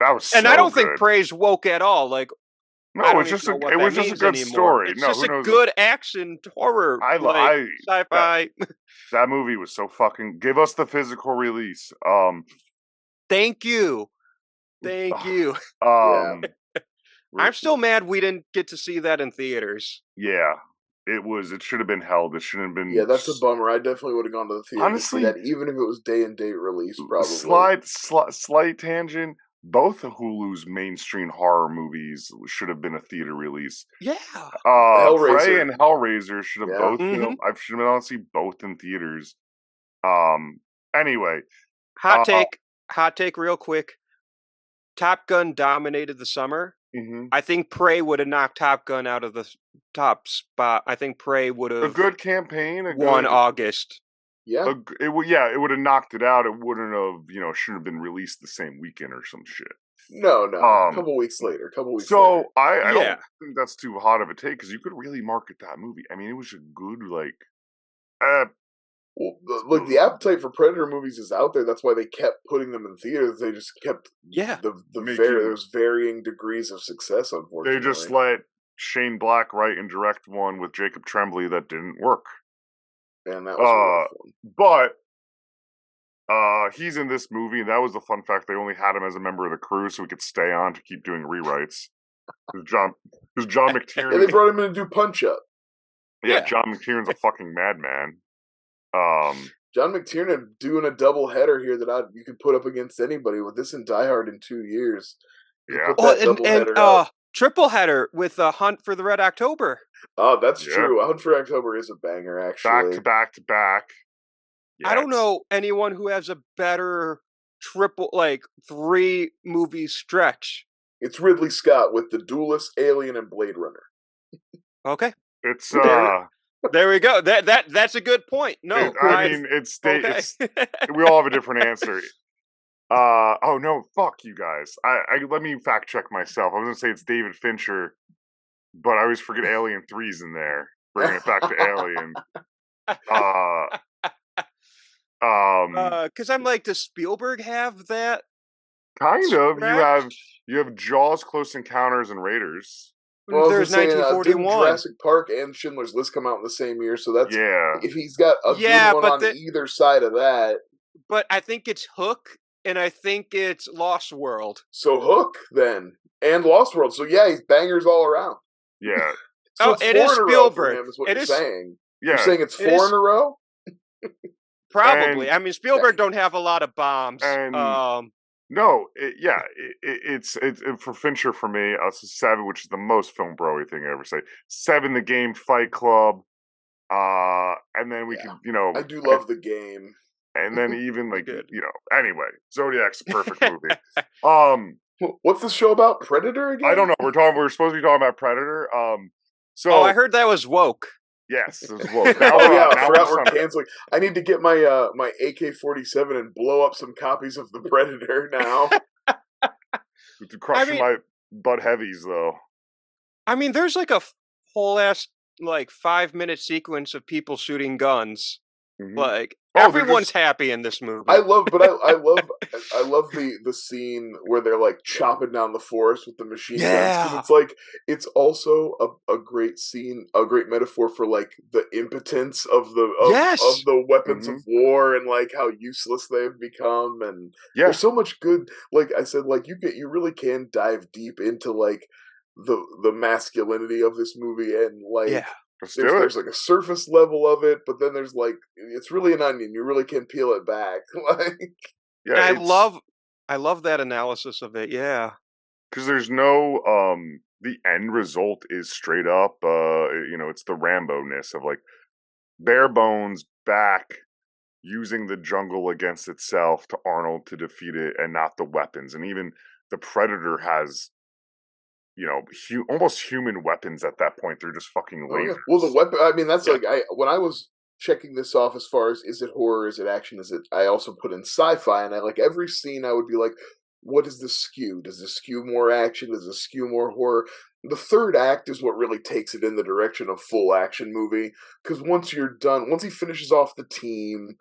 that was, and I don't think Prey's woke at all. Like, no, it was just a good story. It's no, just a good action horror. Sci-fi. That movie was so fucking. Give us the physical release. Thank you. I'm still mad we didn't get to see that in theaters. Yeah, it should have been held. It shouldn't have been. Yeah, that's a bummer. I definitely would have gone to the theater honestly, to see that, even if it was day and date release. Probably. Slight tangent. Both of Hulu's mainstream horror movies should have been a theater release. Yeah, Prey and Hellraiser should have both. I should have been able to see both in theaters. Anyway, hot take, real quick. Top Gun dominated the summer. Mm-hmm. I think Prey would have knocked Top Gun out of the top spot. I think Prey would have a good campaign. Won August. Yeah, it would have knocked it out. It wouldn't have, shouldn't have been released the same weekend or some shit. No, a couple weeks later. So I don't think that's too hot of a take because you could really market that movie. I mean, it was a good Well, the appetite for Predator movies is out there. That's why they kept putting them in theaters. They just kept there's varying degrees of success. Unfortunately, they just let Shane Black write and direct one with Jacob Tremblay that didn't work. And that was but he's in this movie, and that was the fun fact. They only had him as a member of the crew, so he could stay on to keep doing rewrites. John McTiernan. Yeah, they brought him in to do Punch Up. Yeah, John McTiernan's a fucking madman. John McTiernan doing a double header here that you could put up against anybody with this and Die Hard in 2 years. Yeah, and triple header with a Hunt for the Red October. Oh, that's true. Hunt for October is a banger, actually. Back to back. Yes. I don't know anyone who has a better triple, 3 movie stretch. It's Ridley Scott with The Duelist, Alien, and Blade Runner. Okay. It's there we go. That's a good point. No, it's we all have a different answer. Oh no, fuck you guys. I let me fact check myself. I was gonna say it's David Fincher, but I always forget Alien 3's in there. Bringing it back to Alien. Because I'm like, does Spielberg have that? Kind of. You have Jaws, Close Encounters, and Raiders. Well, there's 1941. Jurassic Park and Schindler's List come out in the same year, so that's if he's got a good one on either side of that. But I think it's Hook, and I think it's Lost World. So Hook then, and Lost World. So yeah, he's bangers all around. Yeah. So it is Spielberg. Is what you're saying. Yeah. You're saying it's 4 in a row. Probably. I mean, Spielberg don't have a lot of bombs. No, it's for Fincher for me. It's 7, which is the most film bro-y thing I ever say. 7, The Game, Fight Club, and then we can, I do love The Game, and then even anyway, Zodiac's a perfect movie. What's the show about? Predator again? I don't know. We're supposed to be talking about Predator. I heard that was woke. Yes, it was woke. I forgot we're canceling. I need to get my my AK-47 and blow up some copies of the Predator now. Crushing my butt heavies, though. I mean, there's like a whole ass like 5-minute sequence of people shooting guns. Mhm. Like Oh, everyone's happy in this movie. I love the scene where they're like chopping down the forest with the machine guns, because it's like it's also a great scene, a great metaphor for like the impotence of the weapons of war and like how useless they've become. And there's so much good, like I said, like you really can dive deep into like the masculinity of this movie, and like there's like a surface level of it, but then there's like it's really an onion. You really can peel it back. Like, I love that analysis of it. Yeah, because there's no the end result is straight up it's the Rambo-ness of like bare bones back using the jungle against itself to Arnold to defeat it, and not the weapons. And even the Predator has almost human weapons at that point. They're just fucking lasers. Well, the weapon. I mean, that's like when I was checking this off as far as is it horror, is it action, is it? I also put in sci-fi, and I like every scene. I would be like, what is the skew? Does this skew more action? Does this skew more horror? The third act is what really takes it in the direction of full action movie. Because once you're done, once he finishes off the team,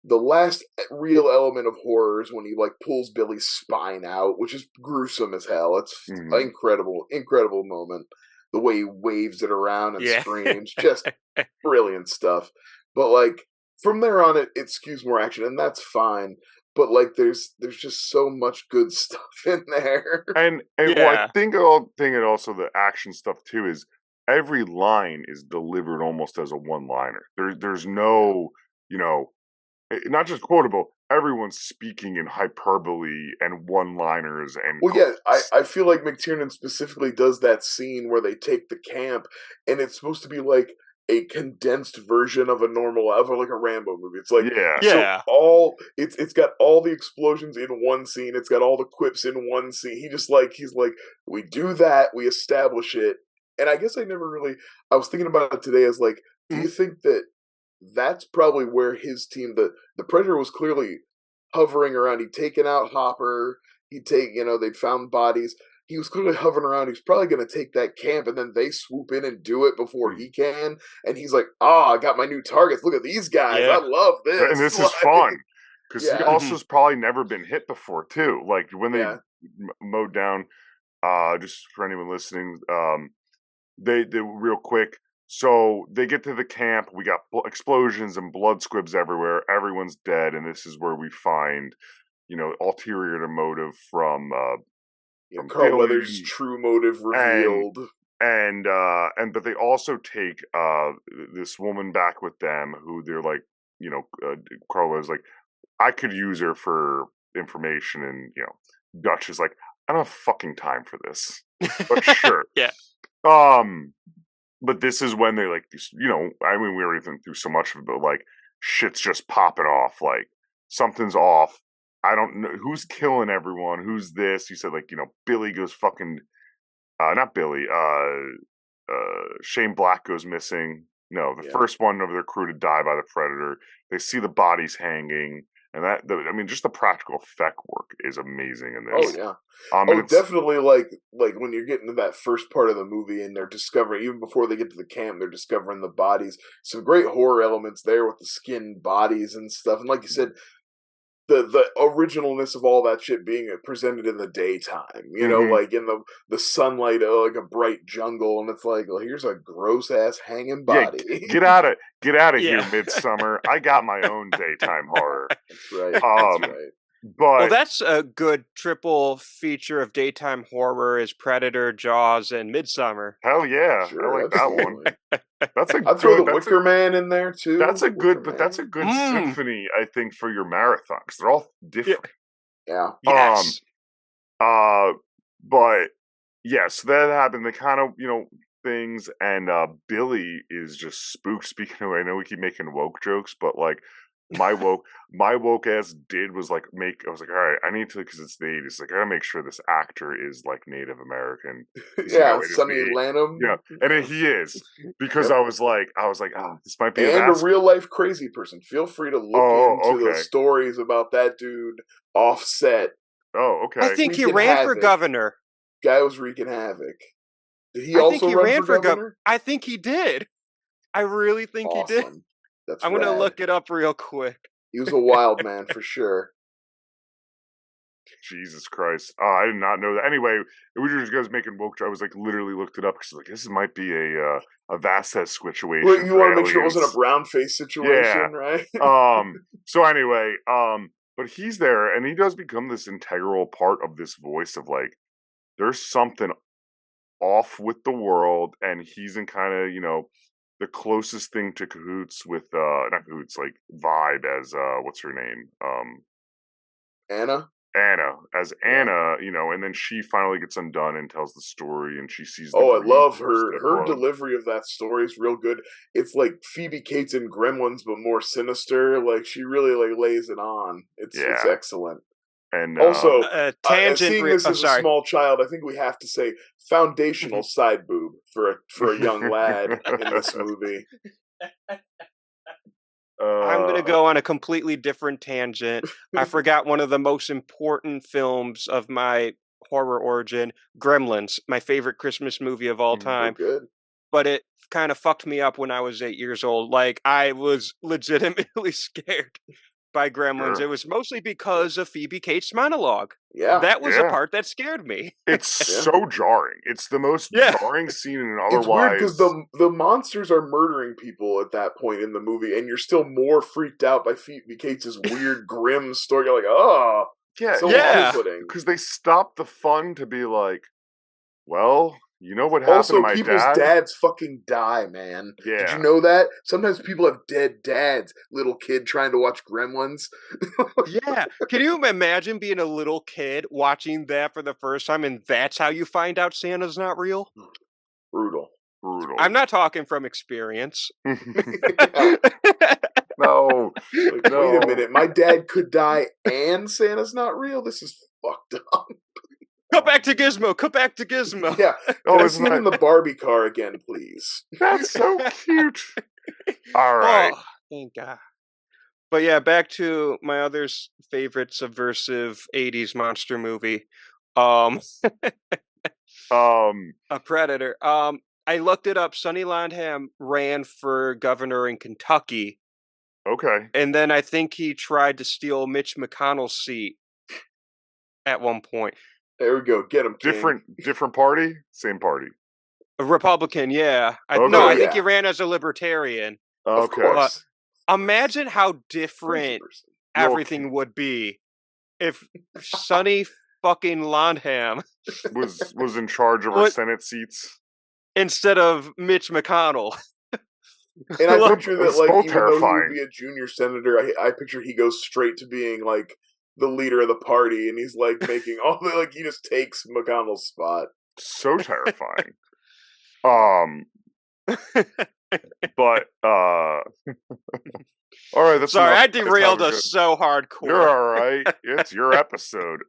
the last real element of horror is when he like pulls Billy's spine out, which is gruesome as hell. It's incredible moment. The way he waves it around and screams, just brilliant stuff. But like from there on, it skews more action, and that's fine. But like there's just so much good stuff in there. And well, I think it also the action stuff too is every line is delivered almost as a one-liner. There's no not just quotable. Everyone's speaking in hyperbole and one-liners and. Well, yeah, I feel like McTiernan specifically does that scene where they take the camp, and it's supposed to be like a condensed version of like a Rambo movie. It's like so it's got all the explosions in one scene. It's got all the quips in one scene. He's like we do that, we establish it, and I guess I was thinking about it today as like, do you think that's probably where his team, the Predator, was clearly hovering around. He'd taken out Hopper. They'd found bodies. He was clearly hovering around. He's probably going to take that camp, and then they swoop in and do it before he can. And he's like, I got my new targets. Look at these guys. I love this. And this is fun. Because he also's probably never been hit before, too. Like, when they mowed down, just for anyone listening, they real quick, so they get to the camp. We got explosions and blood squibs everywhere. Everyone's dead, and this is where we find, ulterior motive from Carl Billy. Weathers' true motive revealed. But they also take this woman back with them, who they're like, Carl was like, I could use her for information, and Dutch is like, I don't have fucking time for this, but sure, But this is when they like, we already been through so much of it, but like shit's just popping off. Like something's off. I don't know who's killing everyone. Who's this? You said like, Billy goes fucking, not Billy. Shane Black goes missing. No, the first one of their crew to die by the Predator. They see the bodies hanging. And just the practical effect work is amazing in this. Oh yeah, definitely. Like when you're getting to that first part of the movie, and they're discovering, even before they get to the camp, they're discovering the bodies. Some great horror elements there with the skinned bodies and stuff. And like you said, the originalness of all that shit being presented in the daytime, like in the sunlight of like a bright jungle, and it's like, well, here's a gross ass hanging body. Yeah, get out of here, Midsummer. I got my own daytime horror. That's right. That's right. But that's a good triple feature of daytime horror: is Predator, Jaws, and Midsummer. Hell yeah, sure, I like that one. I'd throw the Wicker Man in there too. That's a good symphony, I think, for your marathons. They're all different. Yeah. Yes. But yes, that happened. The kind of things, and Billy is just spooked. Speaking of, I know we keep making woke jokes, but like my woke ass was like I was like, all right, I need to, because it's the 80s. Like, I gotta make sure this actor is like Native American. Sonny Lanham. Yeah, and he is, because I was like, this might be a real life crazy person. Feel free to look into the stories about that dude offset. Oh, okay. I think he ran for governor. Guy was wreaking havoc. Did he also run for governor? I think he did. I really think he did. That's I'm gonna look it up real quick. He was a wild man for sure. Jesus Christ. I did not know that. Anyway, it was just guys making woke. I was like, literally looked it up because like this might be a Vasquez situation. Well, you want to make sure it wasn't a brown face situation, right? So anyway, but he's there and he does become this integral part of this voice of like, there's something off with the world, and he's in kind of, the closest thing to cahoots with not cahoots, like vibe as what's her name? Anna, and then she finally gets undone and tells the story, and she sees I love her delivery of that story is real good. It's like Phoebe Cates in Gremlins but more sinister. Like she really like lays it on. It's excellent. And also, seeing this as a small child, I think we have to say foundational side boob for a young lad in this movie. I'm going to go on a completely different tangent. I forgot one of the most important films of my horror origin, Gremlins, my favorite Christmas movie of all time. Good. But it kind of fucked me up when I was 8 years old. Like, I was legitimately scared by Gremlins. It was mostly because of Phoebe Cates' monologue. Yeah. That was a part that scared me. It's so jarring. It's the most jarring scene in otherwise. It's weird because the monsters are murdering people at that point in the movie, and you're still more freaked out by Phoebe Cates' weird, grim story. You're like, oh, so off-putting. Because they stopped the fun to be like, well, you know what happened to my dad? Also, people's dads fucking die, man. Yeah. Did you know that? Sometimes people have dead dads. Little kid trying to watch Gremlins. Yeah. Can you imagine being a little kid watching that for the first time and that's how you find out Santa's not real? Brutal. I'm not talking from experience. No. Wait a minute. My dad could die and Santa's not real? This is fucked up. Come back to Gizmo. Yeah. Can I see him in the Barbie car again, please? That's so cute. All right. Oh, thank God. But yeah, back to my other favorite subversive 80s monster movie. A Predator. I looked it up. Sonny Landham ran for governor in Kentucky. Okay. And then I think he tried to steal Mitch McConnell's seat at one point. There we go. Get him. Different party? Same party. A Republican, yeah. I think he ran as a libertarian. Okay. Of course. But imagine how different everything would be if Sonny fucking Landham was in charge of our Senate seats instead of Mitch McConnell. And I picture that, like, even though he would be a junior senator, I picture he goes straight to being like the leader of the party, and he's like making all the he just takes McConnell's spot. So terrifying. But all right, that's sorry, I derailed us so hardcore. You're all right. It's your episode.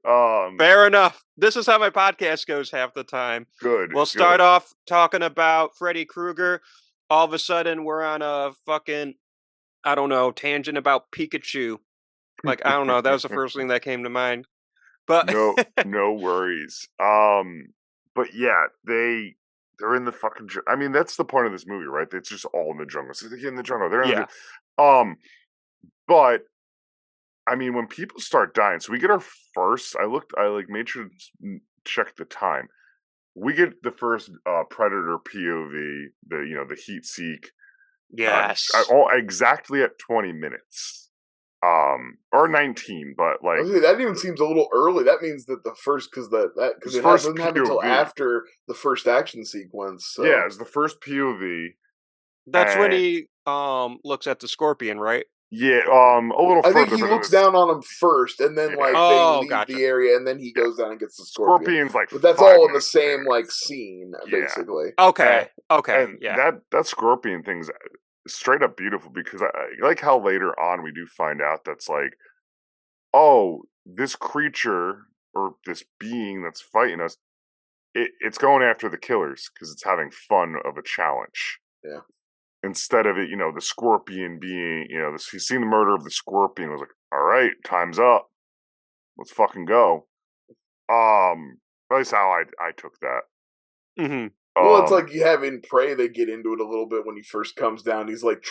Fair enough. This is how my podcast goes half the time. Good. We'll start off talking about Freddy Krueger. All of a sudden, we're on a fucking, I don't know, tangent about Pikachu. Like, I don't know. That was the first thing that came to mind. But no worries. But yeah, they're in the fucking. I mean, that's the point of this movie, right? It's just all in the jungle. So they're in the jungle. They're in the. But I mean, when people start dying, so we get our first. I made sure to check the time. We get the first Predator POV, the heat seek. Yes. Exactly at 20 minutes. Or 19, but like that even seems a little early. That means that the first because it doesn't happen until after the first action sequence. So. Yeah, it's the first POV. That's when he looks at the scorpion, right? Yeah, a little further. I think he looks down on him first, and then they leave the area, and then he goes down and gets the scorpion. Scorpion's like, but that's all in the same scene, basically. Okay, and that scorpion thing's straight up beautiful because I like how later on we do find out that's like, oh, this creature or this being that's fighting us, it's going after the killers because it's having fun of a challenge. Yeah. Instead of it, the scorpion being, he's seen the murder of the scorpion. Was like, all right, time's up. Let's fucking go. At least how I took that. Mm-hmm. Well, it's like you have in Prey, they get into it a little bit when he first comes down. He's like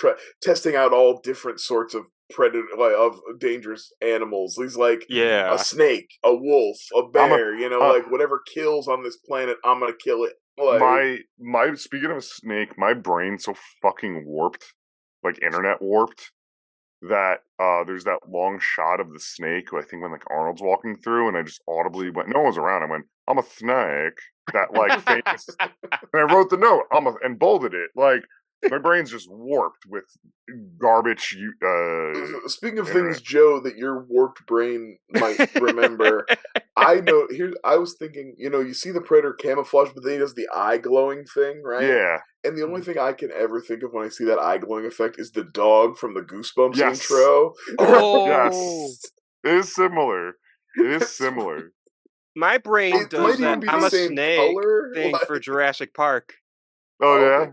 testing out all different sorts of predator, like of dangerous animals. He's like a snake, a wolf, a bear. Like whatever kills on this planet, I'm gonna kill it. Like, my speaking of a snake, my brain's so fucking warped, like internet warped, that there's that long shot of the snake. I think when like Arnold's walking through, and I just audibly went, no one's around. I went, I'm a snake. That like famous. And I wrote the note. And bolded it. Like my brain's just warped with garbage. Speaking of things, Joe, that your warped brain might remember, I know. I was thinking. You see the Predator camouflage, but then he does the eye glowing thing, right? Yeah. And the only thing I can ever think of when I see that eye glowing effect is the dog from the Goosebumps intro. Oh, yes. It is similar. My brain does that. I'm a snake thing for Jurassic Park. Oh, yeah?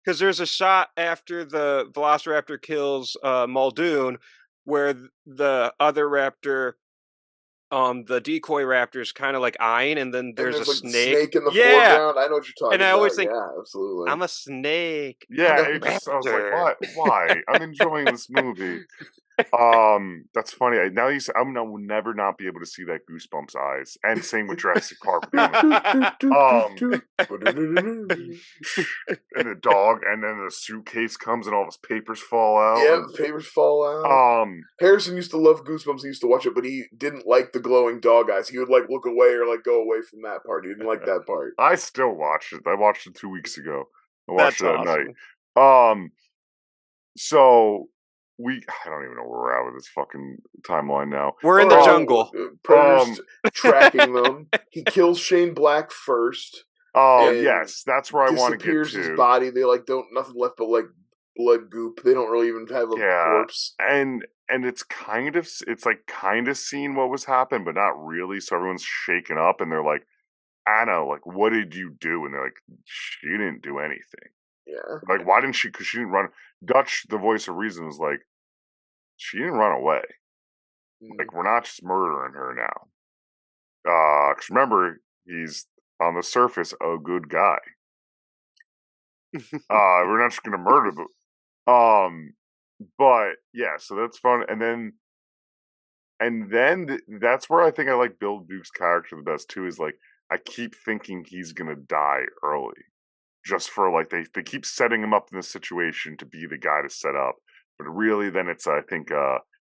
Because there's a shot after the Velociraptor kills Muldoon where the other raptor, the decoy raptor, is kind of like eyeing, and then there's a like snake in the foreground. I know what you're talking about. And I always think, absolutely. I'm a snake. Yeah, I was like, why? I'm enjoying this movie. That's funny. Now you say I'm gonna never not be able to see that Goosebumps eyes, and same with Jurassic Park. And the dog, and then the suitcase comes, and all his papers fall out. Yeah, the papers fall out. Harrison used to love Goosebumps. He used to watch it, but he didn't like the glowing dog eyes. He would like look away or like go away from that part. He didn't like that part. I still watched it. I watched it 2 weeks ago. I watched it at night. So. I don't even know where we're at with this fucking timeline now. We're in the jungle. Predator's tracking them. He kills Shane Black first. Oh, yes. That's where I want to get to. Disappears his body. They nothing left but like blood goop. They don't really even have a corpse. And it's kind of seen what was happened, but not really. So everyone's shaken up and they're like, Anna, like, what did you do? And they're like, she didn't do anything. Yeah. Like, why didn't she? Because she didn't run. Dutch, the voice of reason, was like, she didn't run away. Like, we're not just murdering her now. Because remember, he's on the surface a good guy. We're not just going to murder them. But yeah, so that's fun. And then that's where I think I like Bill Duke's character the best too. Is like I keep thinking he's going to die early. Just for like they keep setting him up in this situation to be the guy to set up, but really then it's I think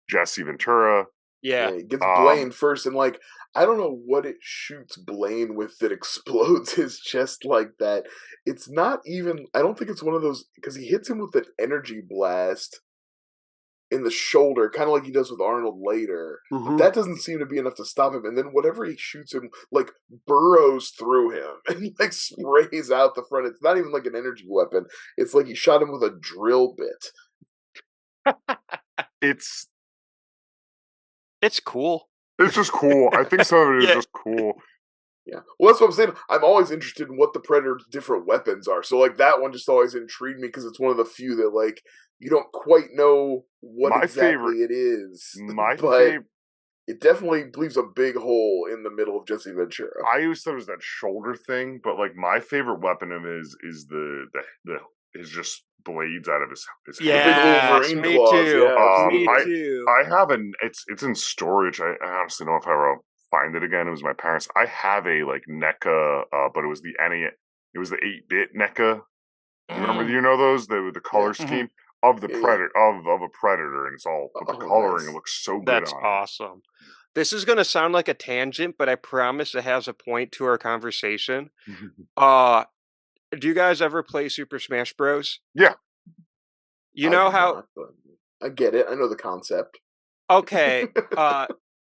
Jesse Ventura. Yeah, he gets Blaine first, and like I don't know what it shoots Blaine with that explodes his chest like that. It's not even. I don't think it's one of those because he hits him with an energy blast in the shoulder, kind of like he does with Arnold later. But that doesn't seem to be enough to stop him. And then whatever he shoots him, like burrows through him and like sprays out the front. It's not even like an energy weapon. It's like he shot him with a drill bit. It's cool. It's just cool. I think some of it is just cool. Yeah. Well, that's what I'm saying. I'm always interested in what the Predator's different weapons are. So like that one just always intrigued me because it's one of the few that like you don't quite know what exactly it is. But it definitely leaves a big hole in the middle of Jesse Ventura. I always thought it was that shoulder thing, but like my favorite weapon of his is the just blades out of his head. The big me claws. too. Yeah, me too. I have it's in storage. I honestly don't know if I ever find it again. It was my parents. I have a like NECA, but it was the 8-bit NECA. Remember, you know those the color scheme of the predator of a predator, and it's all the coloring. Nice. It looks so good. That's awesome. This is going to sound like a tangent, but I promise it has a point to our conversation. Do you guys ever play Super Smash Bros? Yeah. You know how... I get it. I know the concept. Okay.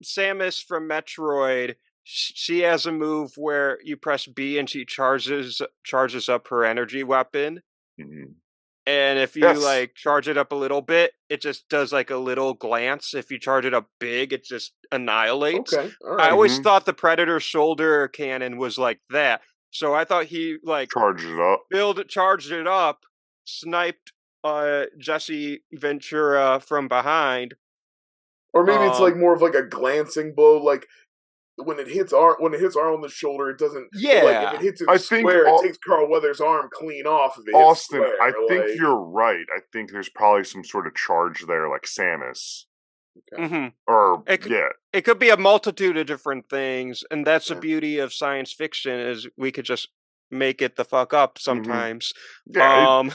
Samus from Metroid, she has a move where you press B and she charges up her energy weapon. Mm-hmm. And if you like charge it up a little bit, it just does like a little glance. If you charge it up big, it just annihilates. Okay. All right. I always thought the Predator shoulder cannon was like that. So I thought he like charged it up, sniped Jesse Ventura from behind. Or maybe it's like more of like a glancing blow, like when it hits Arnold on the shoulder, it doesn't. Yeah, like if it hits him square, it takes Carl Weathers' arm clean off. If it Austin, hits square, I think you're right. I think there's probably some sort of charge there, like Samus. Okay. Or it could be a multitude of different things, and that's the beauty of science fiction is we could just make it the fuck up sometimes. I'm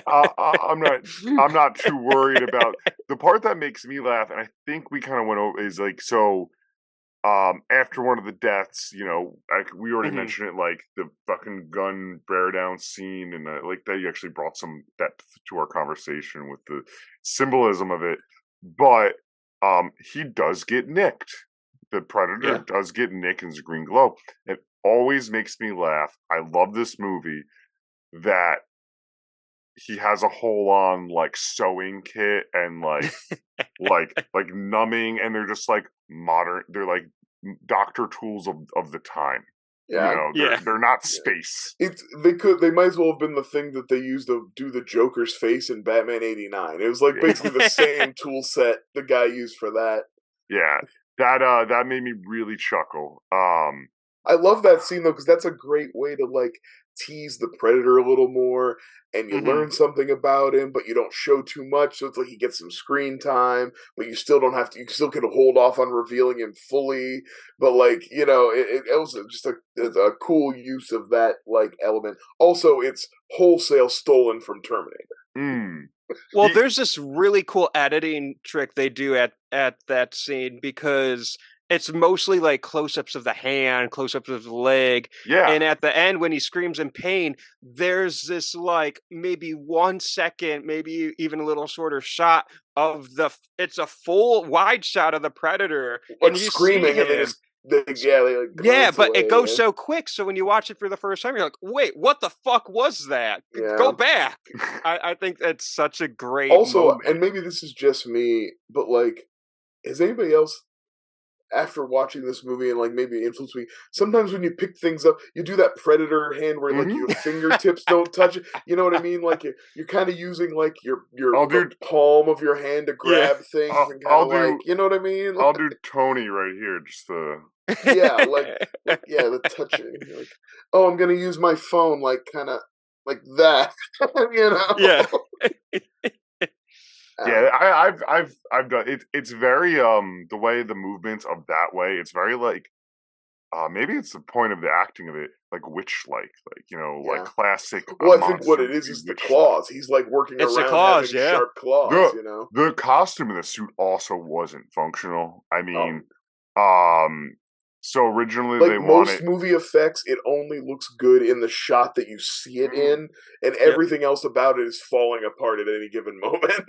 not too worried about the part that makes me laugh, and I think we kind of went over is like so. After one of the deaths, we already mentioned it, like the fucking gun bear down scene, and like that you actually brought some depth to our conversation with the symbolism of it. But he does get nicked. The Predator does get nicked in his green glow. It always makes me laugh. I love this movie that he has a whole on like sewing kit and like like numbing, and they're just like modern. They're like doctor tools of the time. Yeah, they're not space. They might as well have been the thing that they used to do the Joker's face in Batman '89. It was like basically the same tool set the guy used for that. Yeah, that made me really chuckle. I love that scene though, because that's a great way to like tease the Predator a little more, and you learn something about him, but you don't show too much. So it's like he gets some screen time, but you still don't have to. You still can hold off on revealing him fully. But like it was just a cool use of that like element. Also, it's wholesale stolen from Terminator. Well, there's this really cool editing trick they do at that scene because it's mostly like close-ups of the hand, close-ups of the leg. Yeah. And at the end, when he screams in pain, there's this like maybe 1 second, maybe even a little shorter shot of it's a full wide shot of the Predator. Like and you screaming, see him. and they just but it goes so quick. So when you watch it for the first time, you're like, "Wait, what the fuck was that? Go back!" I think that's such a great. moment. And maybe this is just me, but like, has anybody else, after watching this movie and like maybe influenced me, sometimes when you pick things up, you do that Predator hand where like your fingertips don't touch it. You know what I mean? Like you're kind of using like your palm of your hand to grab things and kind of you know what I mean? I'll do Tony right here, just the the touching. Like, oh, I'm gonna use my phone, like kind of like that. Yeah. Yeah, I've done it. It's very the way the movements of that way. It's very like maybe it's the point of the acting of it, like witch-like, like classic. Well, I think what it is the claws. He's like working around the claws, having sharp claws. The costume in the suit also wasn't functional. I mean, so originally like they most movie effects, it only looks good in the shot that you see it in, and everything else about it is falling apart at any given moment.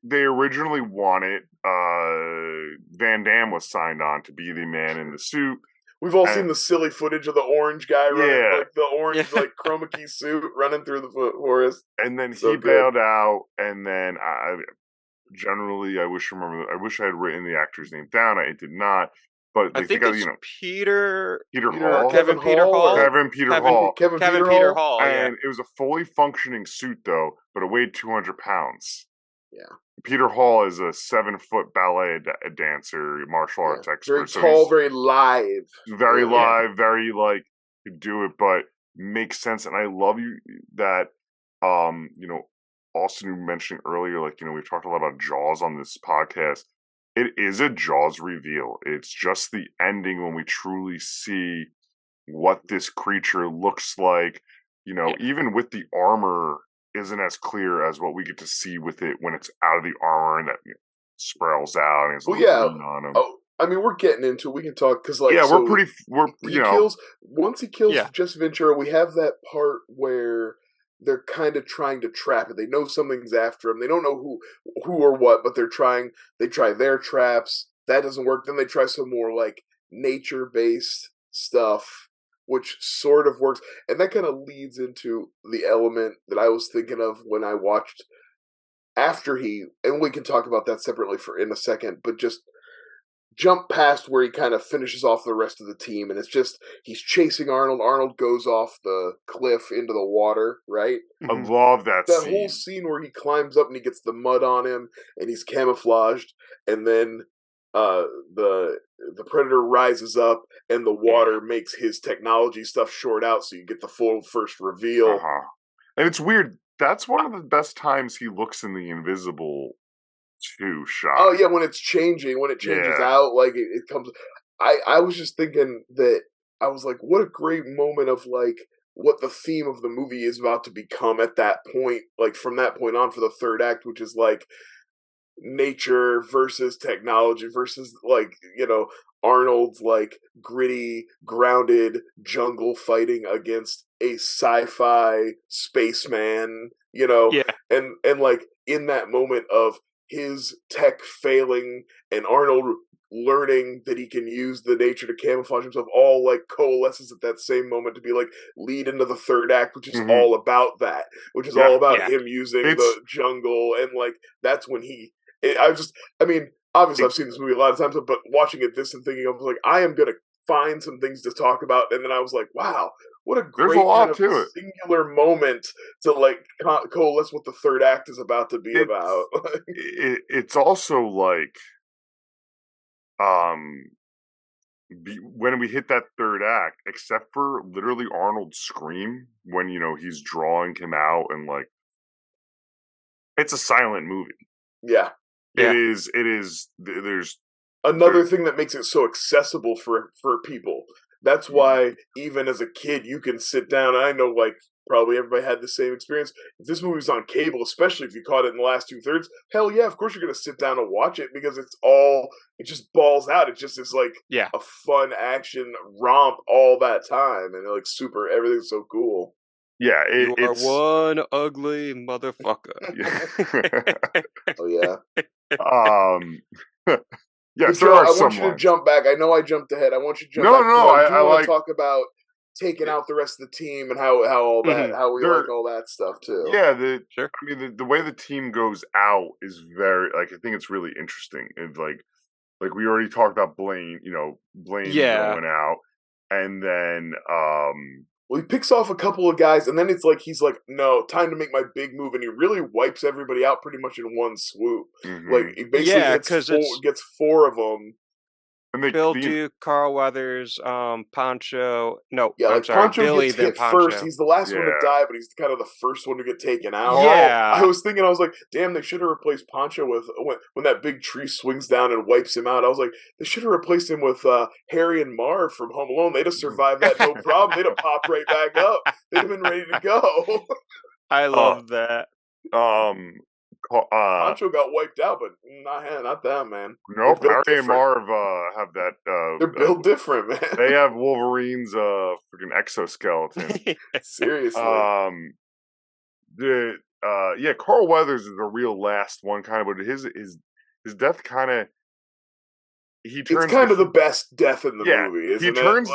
They originally wanted Van Damme was signed on to be the man in the suit. We've all seen the silly footage of the orange guy running, like the orange like chroma key suit running through the forest. And then he bailed out, and then I wish I had written the actor's name down. I did not. But I think it's Peter Hall. Kevin Peter Hall. And it was a fully functioning suit, though, but it weighed 200 pounds. Yeah. Peter Hall is a 7-foot ballet dancer, martial arts expert. Very tall, very live. Very live, very, like, could do it, but makes sense. And I love that, Austin, you mentioned earlier, like, we've talked a lot about Jaws on this podcast. It is a Jaws reveal. It's just the ending when we truly see what this creature looks like. Even with the armor isn't as clear as what we get to see with it when it's out of the armor and that sprawls out and it's green on him. Oh, I mean, we're getting into it. We can talk because once he kills Jesse Ventura, we have that part where they're kind of trying to trap it. They know something's after them. They don't know who or what, but they try their traps. That doesn't work. Then they try some more like nature-based stuff, which sort of works. And that kind of leads into the element that I was thinking of when I watched after and we can talk about that separately in a second, but just jump past where he kind of finishes off the rest of the team, and it's just he's chasing Arnold. Arnold goes off the cliff into the water, right? I love that scene. That whole scene where he climbs up and he gets the mud on him and he's camouflaged, and then the Predator rises up and the water makes his technology stuff short out, so you get the full first reveal. And it's weird. That's one of the best times he looks in the Invisible 2 shot. Oh yeah, when it changes out, like it comes. I was just thinking that I was like, what a great moment of like what the theme of the movie is about to become at that point, like from that point on for the third act, which is like nature versus technology versus like, you know, Arnold's like gritty, grounded jungle fighting against a sci-fi spaceman, you know, and like in that moment of his tech failing and Arnold learning that he can use the nature to camouflage himself, all like coalesces at that same moment to be like lead into the third act, which is all about that, which is all about him using the jungle, and like that's when obviously I've seen this movie a lot of times, but watching it this and thinking of like, I am gonna find some things to talk about, and then I was like, wow, what a great kind of singular moment to like coalesce what the third act is about to be about. It's also like, when we hit that third act, except for literally Arnold's scream when, you know, he's drawing him out, and like, it's a silent movie. Yeah. It is. There's another thing that makes it so accessible for people. That's why even as a kid, you can sit down. I know, like, probably everybody had the same experience. If this movie's on cable, especially if you caught it in the last 2/3, hell yeah, of course you're going to sit down and watch it, because it just balls out. It just is like a fun action romp all that time, and like everything's so cool. Yeah, it's one ugly motherfucker. Oh yeah. Yes, Joe, I want you to jump back. I know I jumped ahead. I want you to jump back. I want to talk about taking out the rest of the team and how all that, how we like all that stuff too. Yeah, I mean, the way the team goes out is very, like, I think it's really interesting. And like we already talked about Blaine, you know, going out, and then well, he picks off a couple of guys, and then it's like he's like, "No, time to make my big move," and he really wipes everybody out pretty much in one swoop. Like he basically gets 4 of them. Bill Duke, Carl Weathers, Poncho. No, yeah, I'm sorry, Poncho Billy gets hit first. He's the last one to die, but he's kind of the first one to get taken out. Yeah, I was thinking, I was like, damn, they should have replaced Poncho with when that big tree swings down and wipes him out. I was like, they should have replaced him with Harry and Marv from Home Alone. They'd have survived that no problem. They'd have popped right back up. They'd have been ready to go. I love that. Poncho got wiped out, but not that, man. Nope, Harry and Marv have that. They're built different, man. They have Wolverine's freaking exoskeleton. Seriously. Carl Weathers is the real last one, kind of, but his death kind of. It's kind of the best death in the movie, isn't it?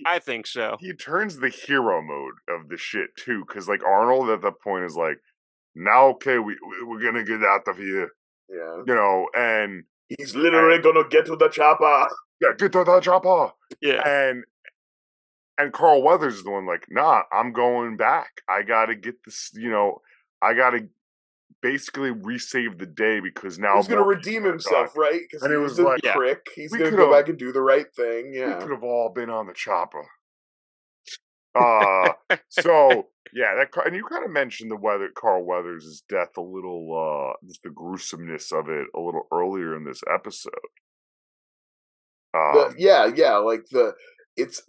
I think so. He turns the hero mode of the shit too, because like Arnold at that point is like, now, okay, we're gonna get out of here. Yeah. You know, and he's literally gonna get to the chopper. Yeah, get to the chopper. Yeah. And Carl Weathers is the one like, nah, I'm going back. I gotta get this, you know, I gotta basically resave the day, because now he's gonna redeem himself, right? Because he was a prick. He's gonna go back and do the right thing. Yeah. We could have all been on the chopper. So yeah, and you kind of mentioned Carl Weathers' death a little, just the gruesomeness of it a little earlier in this episode. It's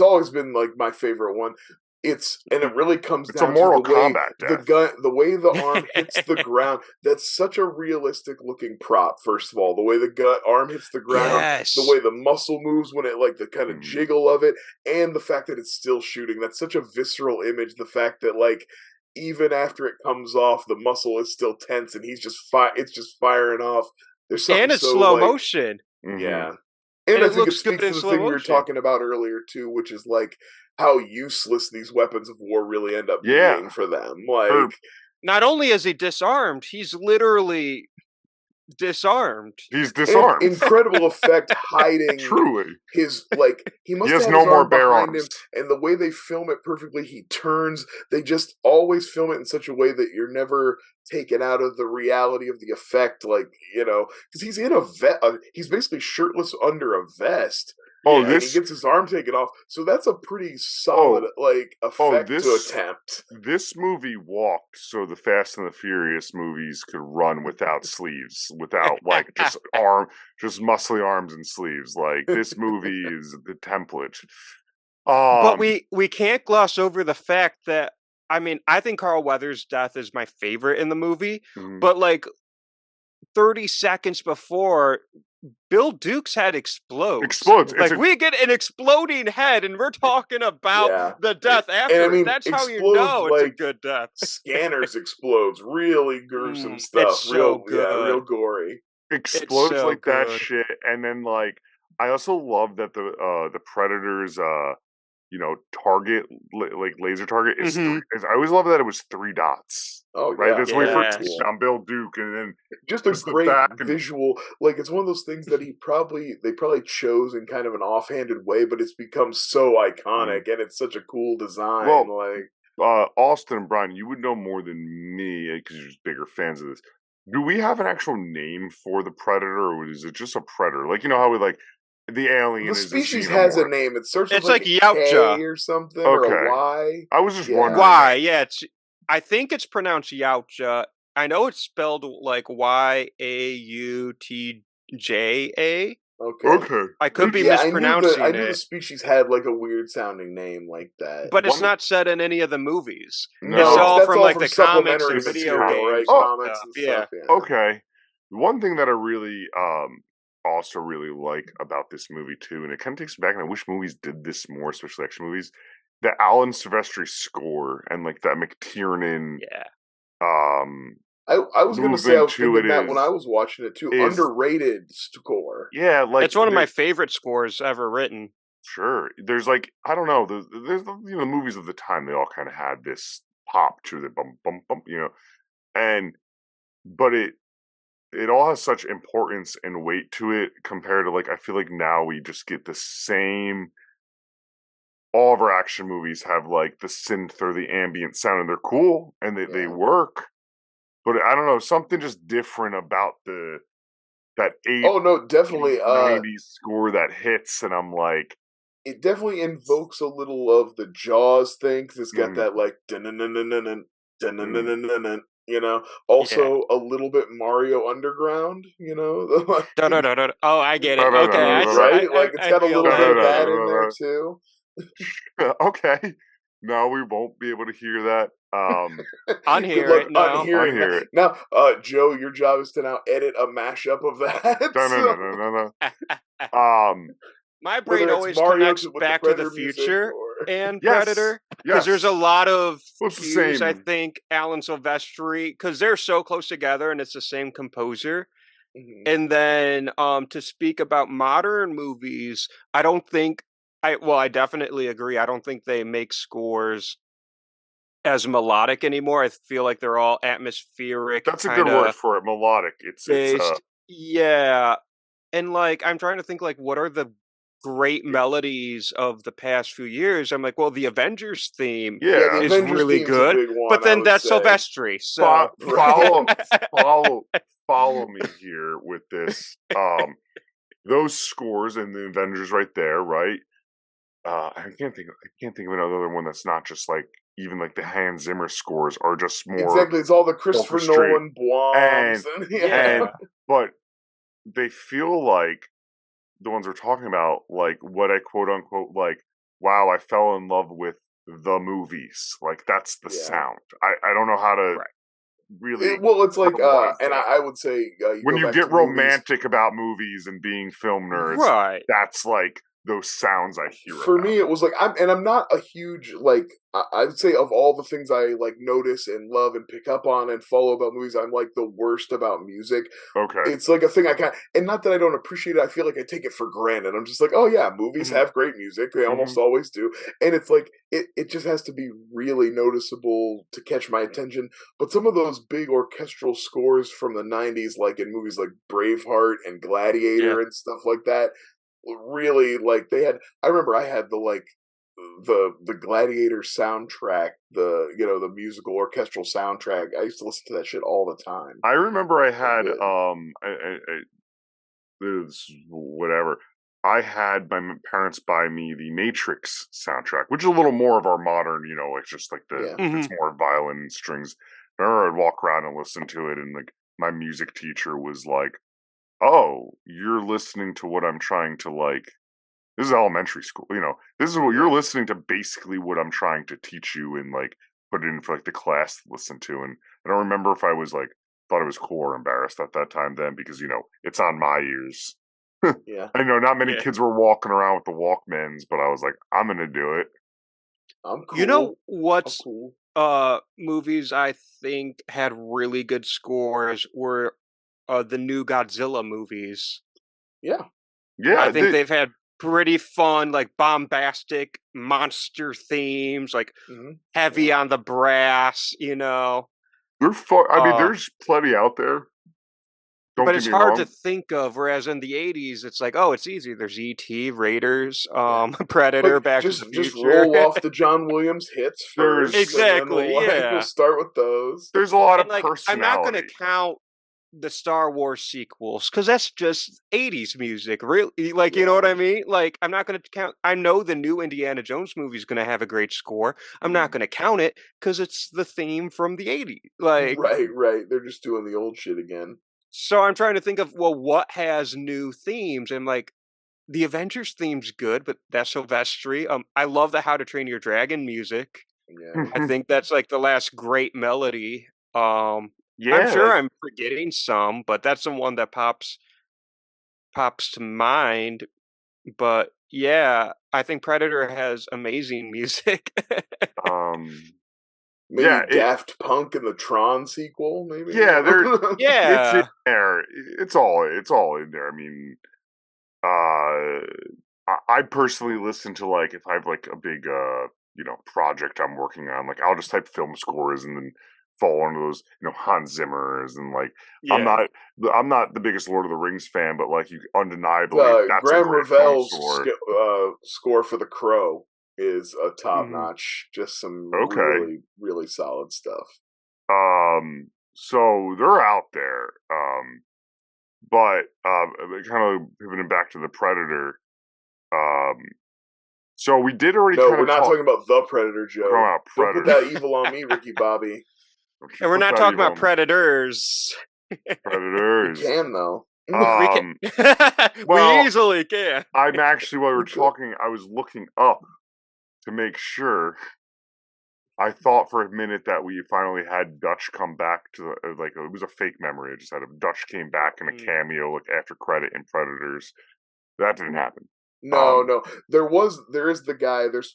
always been like my favorite one. And it really comes down to the Mortal Kombat death. The way the arm hits the ground. That's such a realistic looking prop. First of all, the way the arm hits the ground, the way the muscle moves when it, like the kind of jiggle of it, and the fact that it's still shooting. That's such a visceral image. The fact that like even after it comes off, the muscle is still tense, and he's just it's just firing off. There's something, and it's slow motion. Yeah. And I think it speaks to the thing we were talking about earlier too, which is like how useless these weapons of war really end up being for them. Like, not only is he disarmed, he's literally disarmed. He's disarmed. Incredible effect hiding Truly. his, like, he must have no his more arm bare behind arms. him, and the way they film it perfectly, he turns. They just always film it in such a way that you're never taken out of the reality of the effect, like, because he's in a vest. He's basically shirtless under a vest. Oh, and he gets his arm taken off. So that's a pretty solid effect to attempt. This movie walked so the Fast and the Furious movies could run without sleeves, without just muscly arms and sleeves. Like, this movie is the template. But we can't gloss over the fact that, I mean, I think Carl Weathers' death is my favorite in the movie, but 30 seconds before, Bill Duke's head explodes. We get an exploding head, and we're talking about the death after. And I mean, that's how you know it's a good death. Scanners explodes, really gruesome stuff. It's so good. Real gory. Explodes so that shit, and then I also love that the Predator's target, laser target is. I always love that it was 3 dots. Oh, right. Yeah. That's when we first see on Bill Duke, and then just a great visual. Like, it's one of those things that they probably chose in kind of an offhanded way, but it's become so iconic, and it's such a cool design. Well, Austin and Brian, you would know more than me because you're just bigger fans of this. Do we have an actual name for the Predator, or is it just a predator? Like, how we the alien. The is species has a name. It starts with it's like Yautja or something, or a Y. I was just wondering. Y, yeah. I think it's pronounced Yautja. I know it's spelled like Yautja. Okay. I could be mispronouncing I knew the species had a weird sounding name like that. But it's not said in any of the movies. No. It's all that's from all the comics and video games. Right? Comics and stuff. Yeah. Okay. One thing that I really also really like about this movie too, and it kind of takes me back, and I wish movies did this more, especially action movies, the Alan Silvestri score and that McTiernan I was going to say, I was thinking that when I was watching it too. Underrated score. Yeah, it's one of my favorite scores ever written. Sure, there's I don't know, there's the movies of the time, they all kind of had this pop to the bum bum bum, but it all has such importance and weight to it compared to I feel like now we just get the same. All of our action movies have the synth or the ambient sound, and they're cool and they work. But I don't know, something just different about that 90s score that hits, and I'm like, it definitely invokes a little of the Jaws thing, because it's got that also a little bit Mario Underground, Oh, I get it. Okay, right? It's got a little bit of that in there too. Okay, no, we won't be able to hear that. Unhear it. No. Unhear it. Now, Joe, your job is to now edit a mashup of that. No. My brain always connects Back to the Future and Predator, because there's a lot of cues, I think, Alan Silvestri, because they're so close together and it's the same composer. And then to speak about modern movies, I definitely agree. I don't think they make scores as melodic anymore. I feel like they're all atmospheric. That's a good word for it, melodic. It's yeah. And I'm trying to think what are the great melodies of the past few years. I'm like, well, the Avengers theme is really good, but then that's Silvestri. So follow me here with this. Those scores and the Avengers right there, right? I can't think of another one that's not just even the Hans Zimmer scores are just more exactly. It's all the Christopher Nolan bombs, but they feel like the ones we're talking about, what I quote unquote wow, I fell in love with the movies. That's the sound. I don't know how to really. It's and I would say when you get romantic about movies and being film nerds, right? That's those sounds I hear. For me, it was like I'm not a huge like I'd say of all the things I like notice and love and pick up on and follow about movies, I'm like the worst about music. Okay, it's like a thing I kind and not that I don't appreciate it. I feel like I take it for granted. I'm just like, oh yeah, movies have great music. They almost always do, and it's like it just has to be really noticeable to catch my attention. But some of those big orchestral scores from the '90s, like in movies like Braveheart and Gladiator and stuff like that. Really, like they had. I remember I had the Gladiator soundtrack, the musical orchestral soundtrack. I used to listen to that shit all the time. I remember I had whatever. I had my parents buy me the Matrix soundtrack, which is a little more of our modern, it's just like it's more violin and strings. I remember I'd walk around and listen to it, and like my music teacher was like, "Oh, you're listening to what I'm trying to like." This is elementary school, This is what you're listening to. Basically, what I'm trying to teach you, and like put it in for like the class to listen to. And I don't remember if I was like thought it was cool or embarrassed at that time then, because it's on my ears. Yeah, I know not many kids were walking around with the Walkmans, but I was like, I'm gonna do it. I'm cool. You know what's movies I think had really good scores were the new Godzilla movies. Yeah, I think they've had pretty fun, like bombastic monster themes, like heavy on the brass. They're fun. I mean, there's plenty out there. But it's hard to think of. Whereas in the '80s, it's like, oh, it's easy. There's E.T., Raiders, Predator, like, Back to the Future. Just roll off the John Williams hits first. Exactly. We'll start with those. There's a lot of personality. I'm not going to count the Star Wars sequels because that's just '80s music. Really, you know what I mean? Like, I'm not going to count. I know the new Indiana Jones movie is going to have a great score. I'm not going to count it because it's the theme from the '80s. Like, right. They're just doing the old shit again. So I'm trying to think of, what has new themes? And like, the Avengers theme's good, but that's Silvestri. I love the How to Train Your Dragon music. Yeah. I think that's like the last great melody. I'm sure I'm forgetting some, but that's the one that pops to mind. But yeah, I think Predator has amazing music. Maybe Daft Punk and the Tron sequel, maybe? Yeah, it's in there. It's all in there. I mean, I personally listen to, like, if I have like a big project I'm working on, like I'll just type film scores and then fall into those, Hans Zimmer's, and like I'm not the biggest Lord of the Rings fan, but like you undeniably that's Graham a great Revell's score. Score for The Crow is a top notch. Just some really, really solid stuff. So they're out there. But kind of pivoting back to the Predator. So we did already. No, we're not talking about the Predator, Joe. Don't put that evil on me, Ricky Bobby. And we're not talking about Predators. Predators. We can though. We easily can. I'm actually, while we were talking, I was looking up to make sure. I thought for a minute that we finally had Dutch come back to it was a fake memory. I just had Dutch came back in a cameo, like after credit in Predators. That didn't happen. No. There is the guy. There's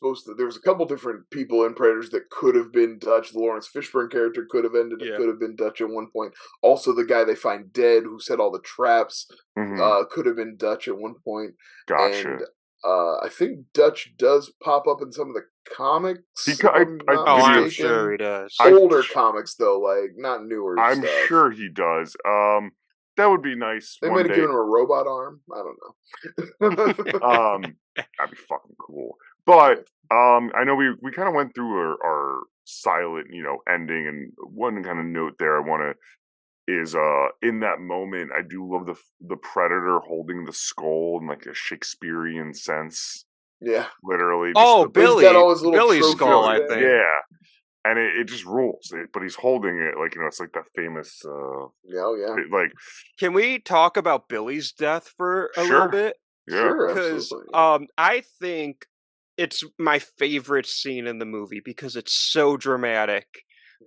a couple different people in Predators that could have been Dutch. The Lawrence Fishburne character could have been Dutch at one point. Also, the guy they find dead who set all the traps could have been Dutch at one point. Gotcha. And I think Dutch does pop up in some of the comics. I'm sure he does. Older comics though, like not newer. I'm sure he does. That would be nice. They might have given him a robot arm. I don't know. That'd be fucking cool. But I know we kind of went through our silent, ending, and one kind of note there I want to is in that moment I do love the Predator holding the skull in like a Shakespearean sense. Yeah, literally. Billy's skull, I think. Yeah. And it just rules. But he's holding it like, it's like that famous. Like, can we talk about Billy's death for a little bit? Yeah, sure, because I think it's my favorite scene in the movie because it's so dramatic,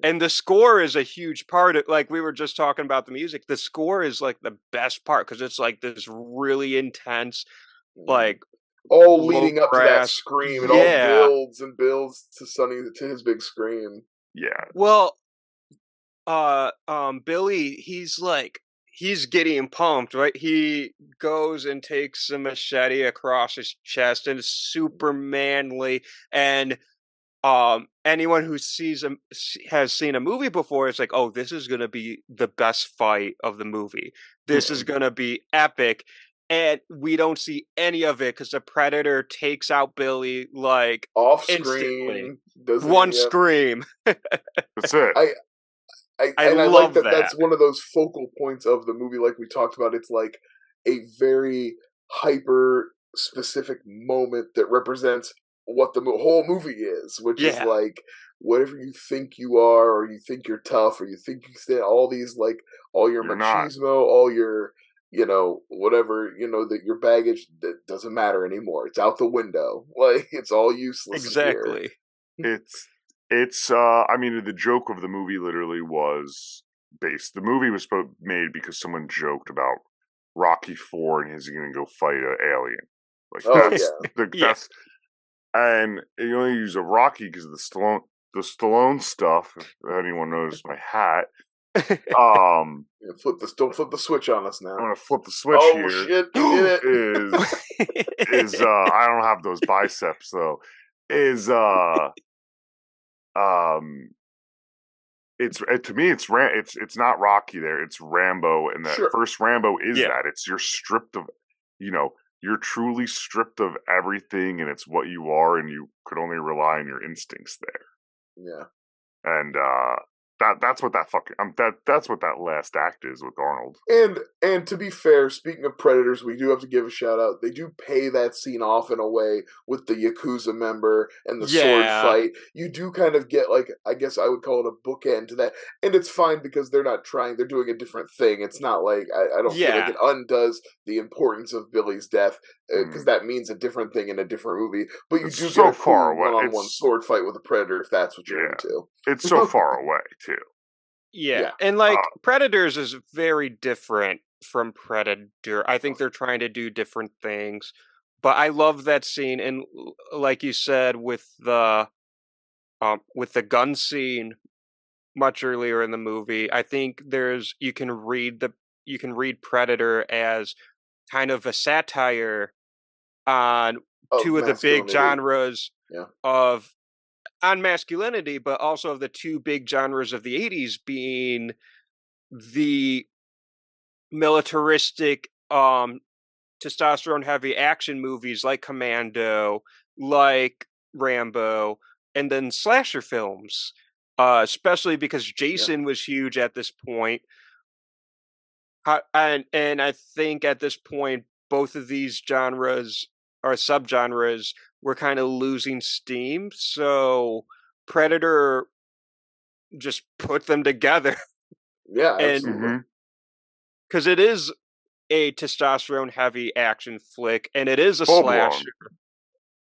and the score is a huge part of. Like we were just talking about the music, the score is like the best part because it's like this really intense, like all leading up to that scream. It all builds and builds to his big scream. Yeah. Well, Billy, he's getting pumped, right? He goes and takes a machete across his chest and is super manly. And anyone who has seen a movie before, it's like, oh, this is gonna be the best fight of the movie. This is gonna be epic. And we don't see any of it because the Predator takes out Billy like off instantly. screen. One scream. That's it. I like that. That's one of those focal points of the movie, like we talked about. It's like a very hyper specific moment that represents what the whole movie is, which is like whatever you think you are, or you think you're tough, or you think you stand all these like all your machismo, all your whatever that your baggage that doesn't matter anymore. It's out the window. Like it's all useless. Exactly. It's I mean, the joke of the movie literally was based. The movie was made because someone joked about Rocky IV and he's going to go fight an alien. Like that's and you only use a Rocky because of the Stallone stuff. If anyone noticed my hat. Don't flip the switch on us now. I'm gonna flip the switch here. Oh shit! You did it. Is I don't have those biceps though. It's to me it's not Rocky there. It's Rambo, and that first Rambo is that it's you're stripped of you're truly stripped of everything, and it's what you are, and you could only rely on your instincts there. Yeah, and that's what that's what that last act is with Arnold. And to be fair, speaking of Predators, we do have to give a shout out. They do pay that scene off in a way with the Yakuza member and the sword fight. You do kind of get like, I guess I would call it a bookend to that, and it's fine because they're not trying. They're doing a different thing. It's not like I don't feel like it undoes the importance of Billy's death because that means a different thing in a different movie. But you do get a cool one-on-one sword fight with a Predator if that's what you're into. It's so far away too. Yeah, and like Predators is very different from Predator. I think they're trying to do different things, but I love that scene. And like you said, with the gun scene much earlier in the movie, I think you can read Predator as kind of a satire on two of the big genres on masculinity, but also of the two big genres of the 80s being the militaristic, testosterone-heavy action movies like Commando, like Rambo, and then slasher films, especially because Jason was huge at this point. And I think at this point, both of these genres or subgenres were kind of losing steam, so Predator just put them together. Yeah, absolutely. Because it is a testosterone-heavy action flick, and it is a slasher.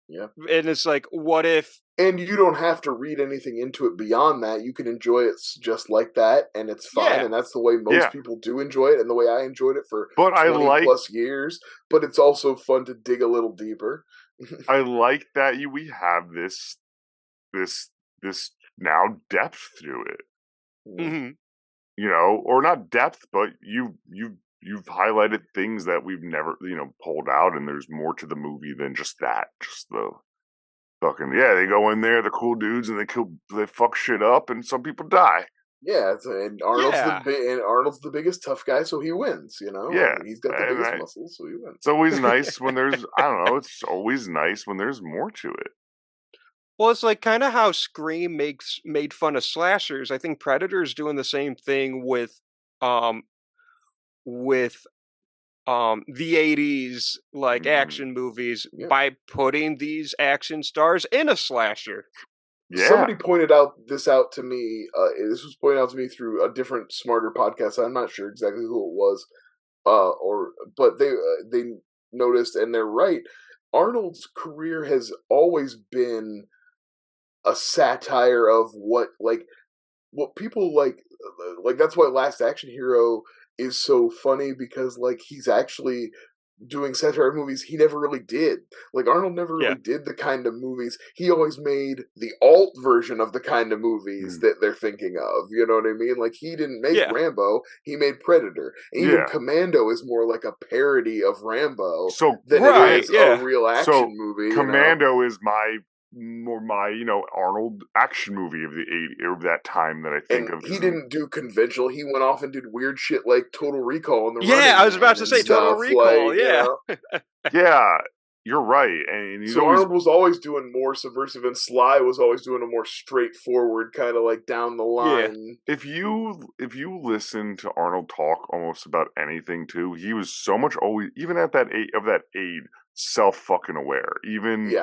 Yeah. And it's like, what if... And you don't have to read anything into it beyond that. You can enjoy it just like that, and it's fine. And that's the way most people do enjoy it, and the way I enjoyed it for 20 plus years. But it's also fun to dig a little deeper. I like that we have this now depth to it. Mm-hmm. Or not depth, but you've highlighted things that we've never pulled out, and there's more to the movie than just that. Just the fucking they go in there, they're cool dudes, and they fuck shit up, and some people die. Yeah, and Arnold's the biggest tough guy, so he wins. Yeah, he's got the biggest muscles, so he wins. It's always nice when there's I don't know. It's always nice when there's more to it. Well, it's like kind of how Scream made fun of slashers. I think Predator's doing the same thing with the 80s like action movies by putting these action stars in a slasher. Yeah. Somebody pointed this out to me. This was pointed out to me through a different, smarter podcast. I'm not sure exactly who it was, but they noticed, and they're right. Arnold's career has always been a satire of what people like. Like that's why Last Action Hero is so funny because like he's actually doing satire movies he never really did. Like, Arnold never really did the kind of movies. He always made the alt version of the kind of movies that they're thinking of. You know what I mean? Like, he didn't make Rambo, he made Predator. And even Commando is more like a parody of Rambo than it is a real action movie. Commando is my Arnold action movie of the of that time that I think of. He didn't do conventional. He went off and did weird shit like Total Recall and the Running I was about to say Total Recall. Like, yeah, you're right. And so Arnold was always doing more subversive, and Sly was always doing a more straightforward kind of like down the line. If you listen to Arnold talk almost about anything too, he was so much always, even at that age, self-fucking aware. Even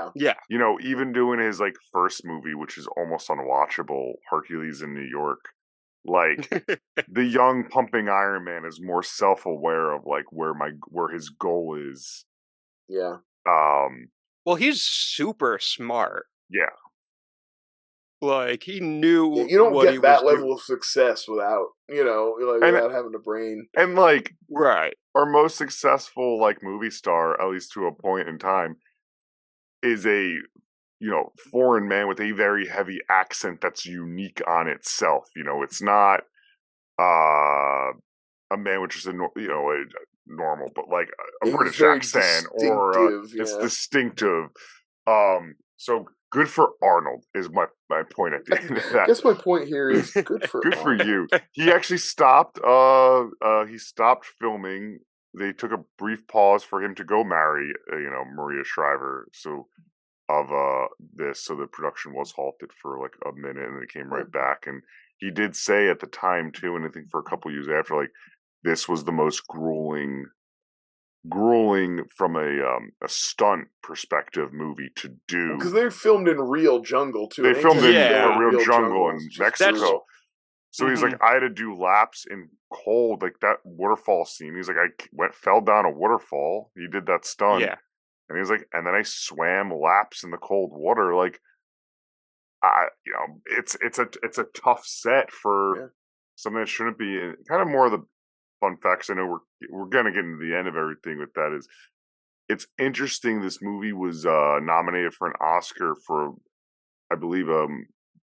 even doing his like first movie, which is almost unwatchable, Hercules in New York, like the young pumping Iron Man is more self-aware of like where his goal is. Well, he's super smart. Like, he knew you don't get that level of success without without having a brain. And like our most successful like movie star, at least to a point in time, is a foreign man with a very heavy accent that's unique on itself. It's not a man with just a normal, but like a British accent, or it's distinctive. So good for Arnold is my point at the end of that. I guess my point here is good for you. He actually stopped. He stopped filming. They took a brief pause for him to go marry, Maria Shriver. So the production was halted for like a minute, and it came right back. And he did say at the time too, and I think for a couple years after, like, this was the most grueling from a stunt perspective movie to do, because they filmed in real jungle too. They filmed in a real jungle in Mexico. So he's like, I had to do laps in cold, like that waterfall scene. He's like, fell down a waterfall. He did that stunt, and he's like, and then I swam laps in the cold water. Like, it's a tough set for something that shouldn't be. Kind of more of the fun facts. I know we're gonna get into the end of everything with that. Is it's interesting. This movie was nominated for an Oscar for, I believe,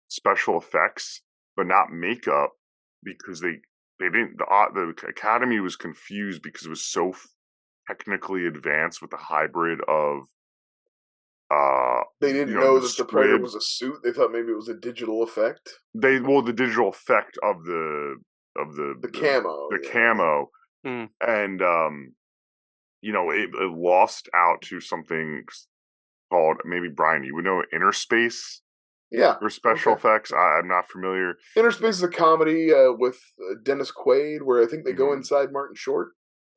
special effects, but not makeup, because they didn't. The Academy was confused because it was so technically advanced with the hybrid of. They didn't know that the Predator was a suit. They thought maybe it was a digital effect. The digital effect of the camo. The camo. And it lost out to something called, maybe Brian, you would know, Inner Space. Or special effects. I'm not familiar. Inner Space is a comedy with Dennis Quaid, where I think they go inside Martin Short.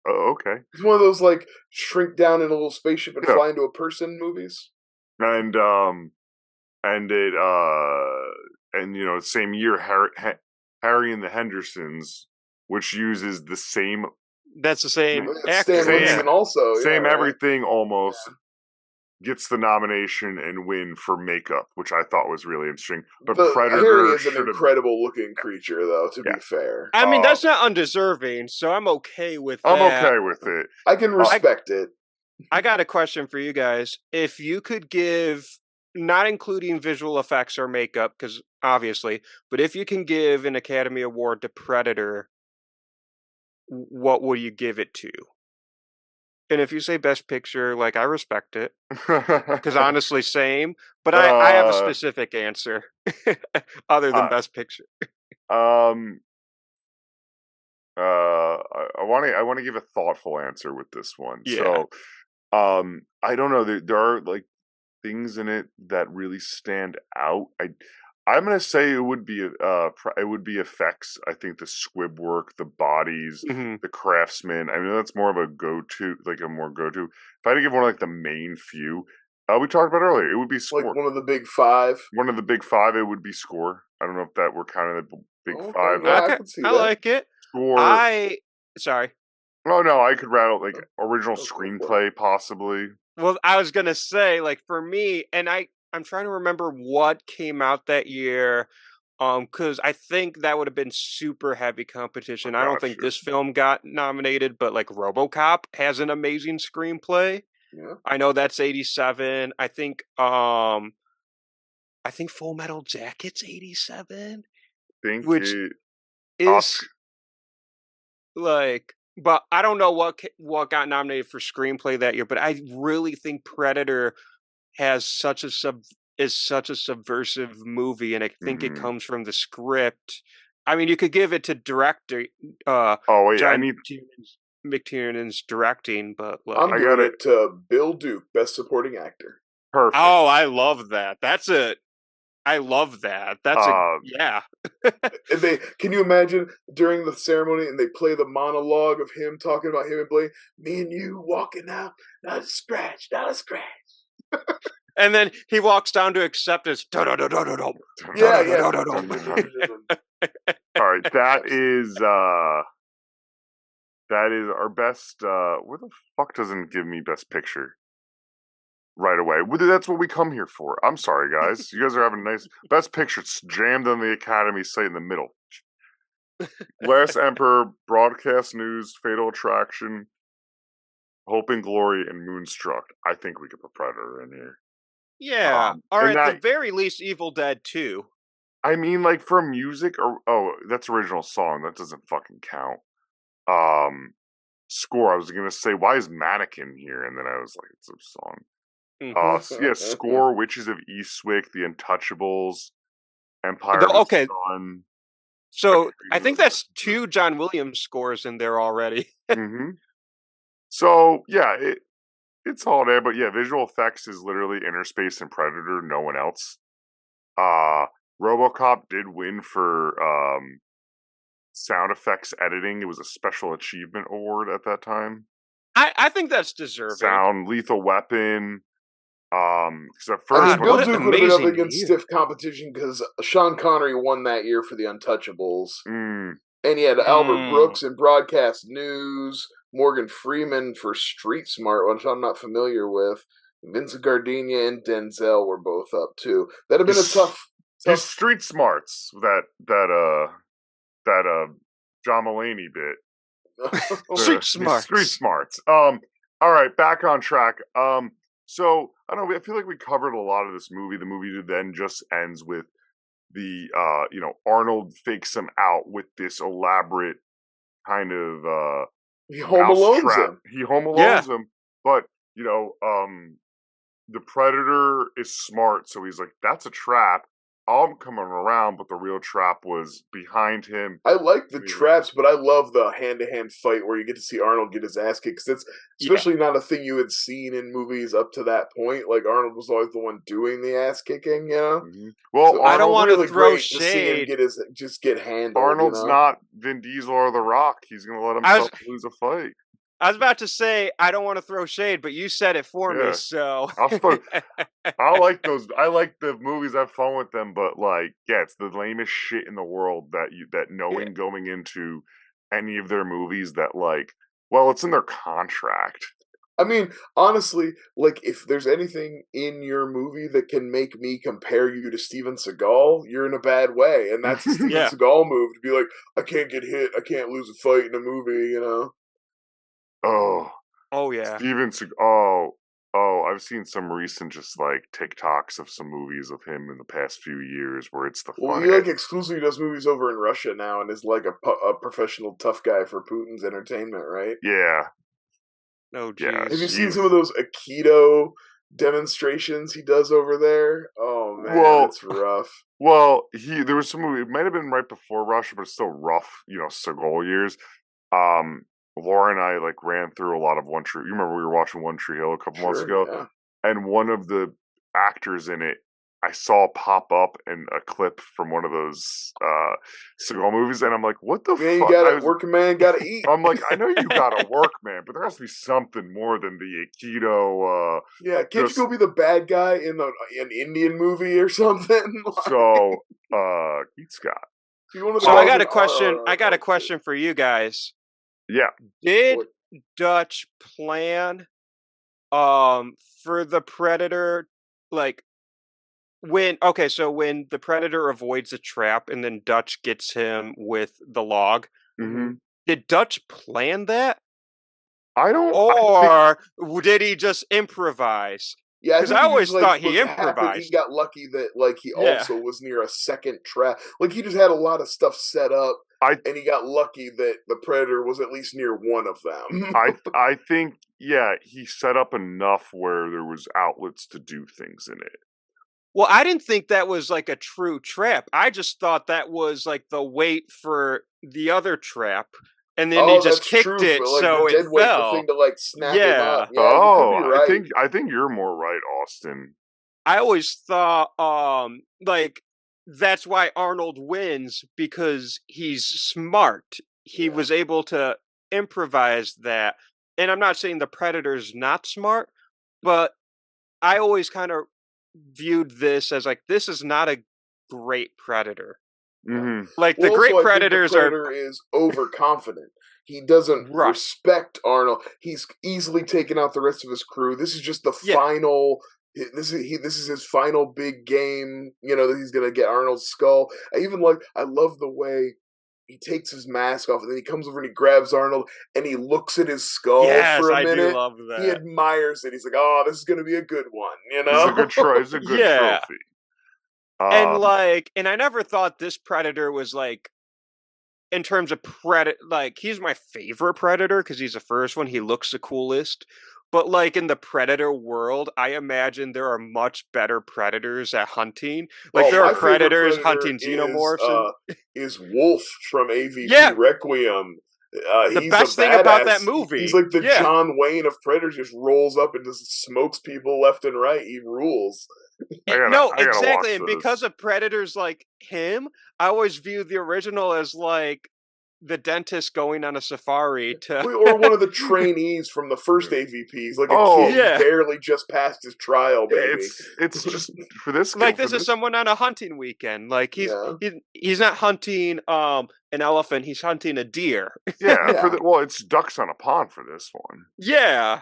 Oh, okay. It's one of those like shrink down in a little spaceship and fly into a person movies. And same year, Harry and the Hendersons, which uses the same. That's the same actor. Same also. Same everything almost. Gets the nomination and win for makeup, which I thought was really interesting. But Predator Harry is an incredible looking creature, though, to be fair. I mean, that's not undeserving, so I'm okay with that. I'm okay with it. I can respect it. I got a question for you guys. If you could give, not including visual effects or makeup, because obviously, but if you can give an Academy Award to Predator, what would you give it to? And if you say Best Picture, like, I respect it. Because honestly, same. But I have a specific answer other than Best Picture. I want to give a thoughtful answer with this one. So, I don't know. There are like things in it that really stand out. I'm gonna say it would be effects. I think the squib work, the bodies, the craftsmen. I mean, that's more of a go-to, like a more go-to. If I had to give one of like the main few, we talked about earlier, it would be score. Like one of the big five. One of the big five, it would be score. I don't know if that were kind of the big five. Yeah, I can see that. I like it. Score. Sorry. Oh no, I could rattle like original screenplay possibly. Well, I was gonna say, like, for me, and I'm trying to remember what came out that year. Because I think that would have been super heavy competition. I don't think this film got nominated, but like RoboCop has an amazing screenplay. Yeah. I know that's 87. I think Full Metal Jacket's 87. Which is like, but I don't know what got nominated for screenplay that year, but I really think Predator is such a subversive movie, and I think it comes from the script. I mean, you could give it to director John McTiernan's directing, but like, I'm giving it to Bill Duke, Best Supporting Actor. Perfect. Oh, I love that. I love that. That's yeah. And can you imagine during the ceremony and they play the monologue of him talking about him and Blaine, me and you walking out, not a scratch. And then he walks down to acceptance. Yeah. All right, that is our best. Where the fuck doesn't give me best picture right away? That's what we come here for. I'm sorry, guys. You guys are having a nice best picture. It's jammed on the Academy site in the middle. Last Emperor, Broadcast News, Fatal Attraction, Hope and Glory, and Moonstruck. I think we could put Predator in here. Yeah, or at the very least, Evil Dead 2. I mean, like, for music, that's original song. That doesn't fucking count. Score, I was going to say, why is Mannequin here? And then I was like, it's a song. Score, Witches of Eastwick, The Untouchables, Empire of the Sun. So, I think that's 2 John Williams scores in there already. So, yeah, it's all there, but yeah, visual effects is literally Interspace and Predator, no one else. RoboCop did win for sound effects editing. It was a special achievement award at that time. I think that's deserving. Sound, Lethal Weapon. Because at first, Bill Duke would have been up against stiff competition because Sean Connery won that year for The Untouchables. And he had Albert Brooks in Broadcast News, Morgan Freeman for Street Smart, which I'm not familiar with. Vincent Gardenia and Denzel were both up too. That'd have been a tough. Street Smarts, that John Mulaney bit. Street Smarts. All right, back on track. So I don't know. I feel like we covered a lot of this movie. The movie then just ends with the Arnold fakes him out with this elaborate kind of he home alones him. He home alones him, but the Predator is smart, so he's like, "That's a trap. I'm coming around," but the real trap was behind him. I like the traps, but I love the hand-to-hand fight where you get to see Arnold get his ass kicked. Because it's especially not a thing you had seen in movies up to that point. Like, Arnold was always the one doing the ass kicking, you know? Well, so I don't want to throw shade. Just get handled. Arnold's not Vin Diesel or The Rock. He's going to let himself lose a fight. I was about to say, I don't want to throw shade, but you said it for me, so. I like those. I like the movies. I have fun with them, but it's the lamest shit in the world knowing going into any of their movies that it's in their contract. I mean, honestly, if there's anything in your movie that can make me compare you to Steven Seagal, you're in a bad way. And that's a Steven Seagal move, to be like, I can't get hit, I can't lose a fight in a movie, you know? Oh yeah. Steven Seagal. I've seen some recent TikToks of some movies of him in the past few years where it's the funny. Well, he exclusively does movies over in Russia now and is like a professional tough guy for Putin's entertainment, right? Yeah. Oh, geez. Yeah, have you seen some of those Aikido demonstrations he does over there? Oh man, it's rough. Well, there was some movie. It might have been right before Russia, but it's still rough. Seagal years. Laura and I ran through a lot of One Tree. You remember we were watching One Tree Hill a couple months ago, and one of the actors in it I saw pop up in a clip from one of those Seagal movies, and I'm like, "What the fuck?" Working man gotta eat. I'm like, I know you gotta work, man, but there has to be something more than the Aikido. Can't you go be the bad guy in an Indian movie or something? So, Keith Scott. So I got a question. I got a question for you guys. Yeah. Did Dutch plan for the Predator when the predator avoids a trap and then Dutch gets him with the log, did Dutch plan that? Or did he just improvise? Yeah, because I always thought he improvised. He got lucky that he also was near a second trap. Like he just had a lot of stuff set up, and he got lucky that the predator was at least near one of them. I think he set up enough where there was outlets to do things in it. Well, I didn't think that was like a true trap. I just thought that was like the wait for the other trap. And then he just kicked it, so it fell. The thing to snap him up. Yeah, right. I think you're more right, Austin. I always thought, that's why Arnold wins, because he's smart. He was able to improvise that. And I'm not saying the Predator's not smart, but I always kind of viewed this as this is not a great Predator. Mm-hmm. The great Predators is overconfident. He doesn't respect Arnold. He's easily taken out the rest of his crew. This is just the final. This is his final big game. That he's gonna get Arnold's skull. I love the way he takes his mask off and then he comes over and he grabs Arnold and he looks at his skull for a minute. Do love that. He admires it. He's like, "Oh, this is gonna be a good one." It's a good trophy. It's a good trophy. And I never thought this Predator was in terms of Predator, he's my favorite Predator because he's the first one. He looks the coolest. But in the Predator world, I imagine there are much better Predators at hunting. There are Predators hunting xenomorphs. Is Wolf from AVP Requiem. The best thing about that movie. He's the John Wayne of Predators, just rolls up and just smokes people left and right. He rules. Exactly. And because of Predators like him, I always view the original as the dentist going on a safari to or one of the trainees from the first AVPs, a kid barely just passed his trial, baby. It's just for this this is someone on a hunting weekend. He's not hunting an elephant, he's hunting a deer. It's ducks on a pond for this one. Yeah.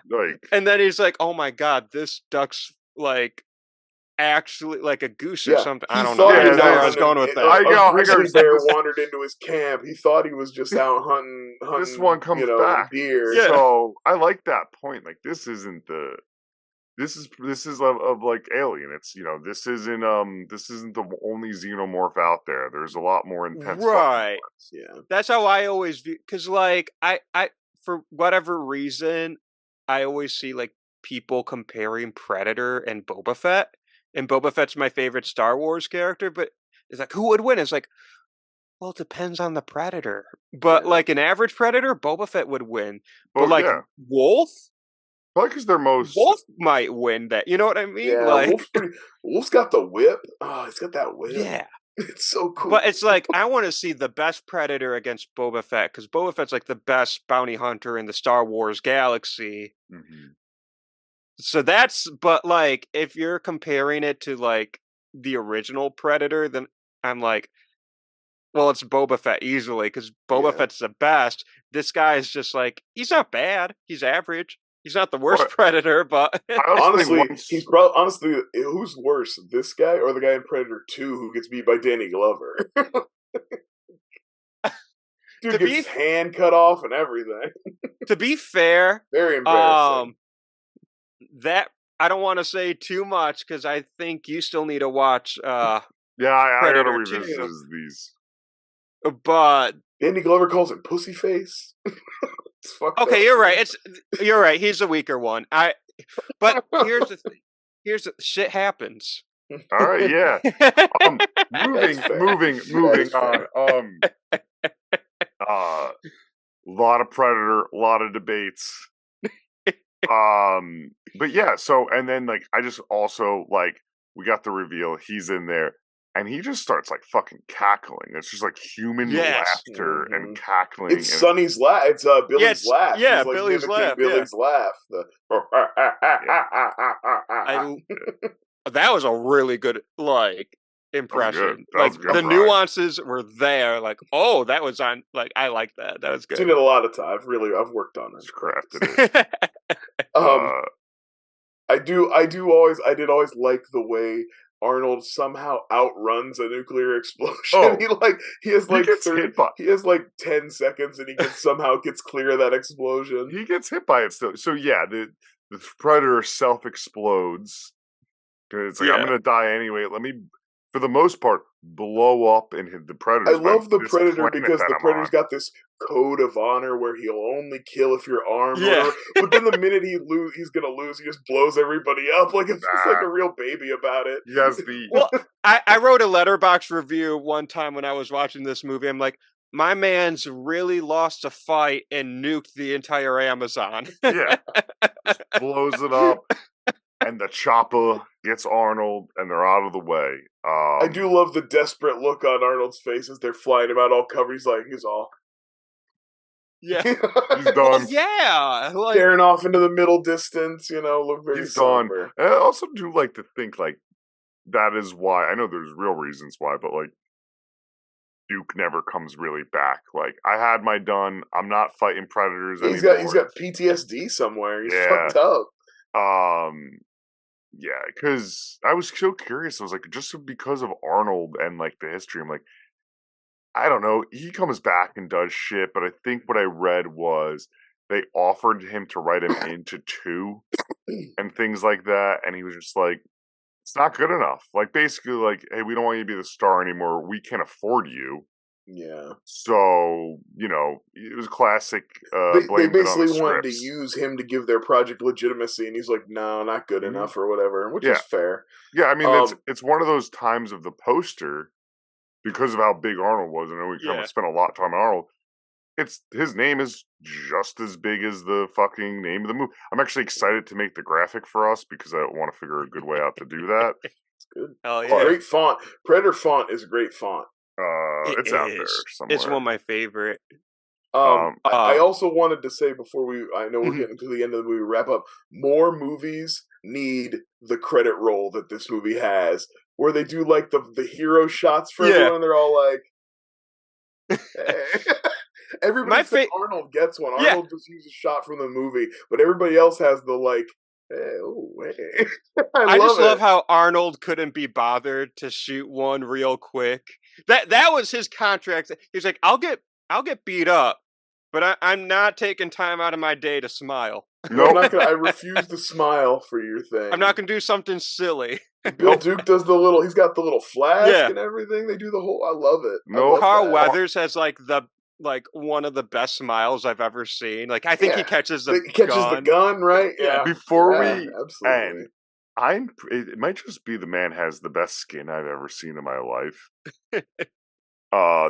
And then he's like, "Oh my god, this duck's actually a goose or something." I don't know. I didn't know where I was going with that. A grizzly bear wandered into his camp. He thought he was just out hunting. This one comes back. Deer. Yeah. So I like that point. This isn't the. This is of Alien. It's this isn't the only xenomorph out there. There's a lot more intense. Right. Yeah. That's how I always view. Because I for whatever reason I always see people comparing Predator and Boba Fett. And Boba Fett's my favorite Star Wars character, but it's who would win? It's well, it depends on the Predator. But an average Predator, Boba Fett would win. But Wolf? Probably because they're most... Wolf might win that. You know what I mean? Yeah, Wolf's got the whip. Oh, he's got that whip. Yeah. It's so cool. But it's I want to see the best Predator against Boba Fett, because Boba Fett's the best bounty hunter in the Star Wars galaxy. Mm-hmm. So but if you're comparing it to the original Predator, then I'm well, it's Boba Fett easily, because Boba Fett's the best. This guy is just he's not bad. He's average. He's not the worst Predator, but honestly, who's worse, this guy or the guy in Predator 2 who gets beat by Danny Glover? Dude gets his hand cut off and everything. To be fair, very embarrassing. That I don't want to say too much because I think you still need to watch. I gotta revisit these. But Danny Glover calls him pussy face. Okay, you're right. You're right. He's the weaker one. But here's the thing. Shit happens. All right, yeah. Moving on. A lot of Predator, a lot of debates. But yeah, so and then I just also we got the reveal, he's in there and he just starts fucking cackling. It's just human laughter and cackling. It's Sonny's laugh. It's Billy's laugh. Yeah, Billy's laugh. Billy's laugh. That was a really good impression. The nuances were there. That was on. I like that. That was good. I've seen it a lot of times. I've worked on it. It's crafted it. I did always like the way Arnold somehow outruns a nuclear explosion. He has 10 seconds and he somehow gets clear of that explosion. He gets hit by it still. So yeah, the Predator self-explodes. It's like, I'm going to die anyway. Let me, for the most part, blow up and hit the Predator. I love the Predator because the Predator's got this code of honor where he'll only kill if you're armed. Yeah. But then the minute he's going to lose, he just blows everybody up. Like, it's just like a real baby about it. Yes, Well, I wrote a letterbox review one time when I was watching this movie. I'm like, my man's really lost a fight and nuked the entire Amazon. Yeah. Just blows it up. And the chopper gets Arnold, and they're out of the way. I do love the desperate look on Arnold's face as they're flying him out all covered. He's all... Yeah. He's done. Yeah. Staring off into the middle distance, look very somber. And I also do like to think, that is why, I know there's real reasons why, but, Duke never comes really back. I had my done. I'm not fighting Predators anymore. He's got PTSD somewhere. He's fucked up. Yeah, because I was so curious. I was like, just because of Arnold and the history, I'm like, I don't know. He comes back and does shit, but I think what I read was they offered him to write him into 2 and things like that, and he was just like, it's not good enough. Basically, hey, we don't want you to be the star anymore. We can't afford you. Yeah. So, it was classic. They basically wanted to use him to give their project legitimacy, and he's like, no, not good enough or whatever, which is fair. Yeah, I mean, it's one of those times of the poster, because of how big Arnold was, and we kind of spent a lot of time on Arnold, his name is just as big as the fucking name of the movie. I'm actually excited to make the graphic for us, because I want to figure a good way out to do that. It's good. Oh, yeah. Great font. Predator font is a great font. It's out there somewhere. It's one of my favorite. I also wanted to say before I know we're getting to the end of the movie, wrap up, more movies need the credit roll that this movie has, where they do the hero shots for everyone, and they're all like, hey. Everybody thinks Arnold gets one. Arnold just uses a shot from the movie, but everybody else has the hey. I just love how Arnold couldn't be bothered to shoot one real quick. That was his contract. He's like, I'll get beat up, but I'm not taking time out of my day to smile. No, I'm not gonna. I refuse to smile for your thing. I'm not gonna do something silly. Bill Duke does he's got the little flask and everything. They do the whole. I love it. No, Carl Weathers has one of the best smiles I've ever seen. I think he catches the gun, right? Yeah. Before we end, it might just be the man has the best skin I've ever seen in my life. I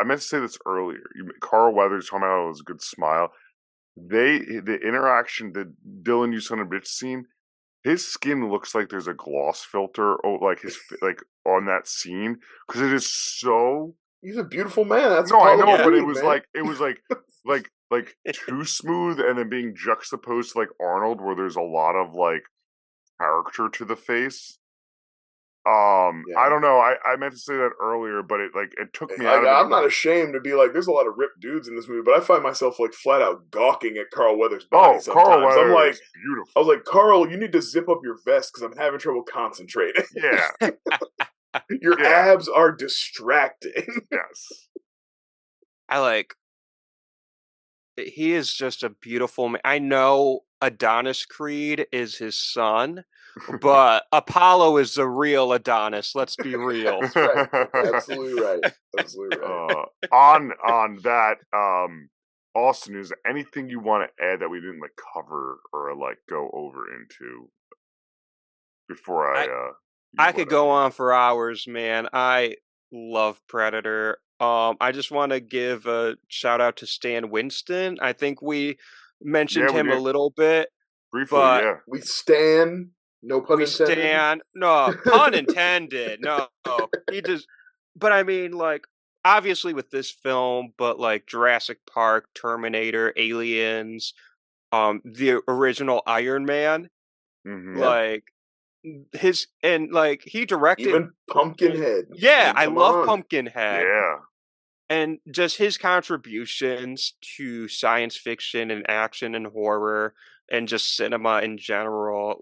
meant to say this earlier. Carl Weathers talking about how it was a good smile. The interaction, the Dylan you son of a bitch scene, his skin looks like there's a gloss filter on that scene, because it is so. He's a beautiful man. That's I know, but it was like too smooth, and then being juxtaposed to Arnold, where there's a lot of character to the face. I don't know. I meant to say that earlier, but it took me out of it. I'm not ashamed to be there's a lot of ripped dudes in this movie, but I find myself flat out gawking at Carl Weathers' body sometimes. Carl Weathers is beautiful. I was like, Carl, you need to zip up your vest because I'm having trouble concentrating. Yeah. Your abs are distracting. Yes. He is just a beautiful man. I know Adonis Creed is his son, but Apollo is the real Adonis. Let's be real. That's right. Absolutely right. Absolutely right. On that, Austin, is there anything you want to add that we didn't cover or go over into before I could go on for hours, man. I love Predator. I just want to give a shout out to Stan Winston. I think we mentioned him a little bit. Briefly, yeah. We stan, no pun intended. No, pun intended. No, he just. But I mean, obviously with this film, but Jurassic Park, Terminator, Aliens, the original Iron Man, he directed even Pumpkinhead. Yeah, I love Pumpkinhead. Yeah. And just his contributions to science fiction and action and horror and just cinema in general,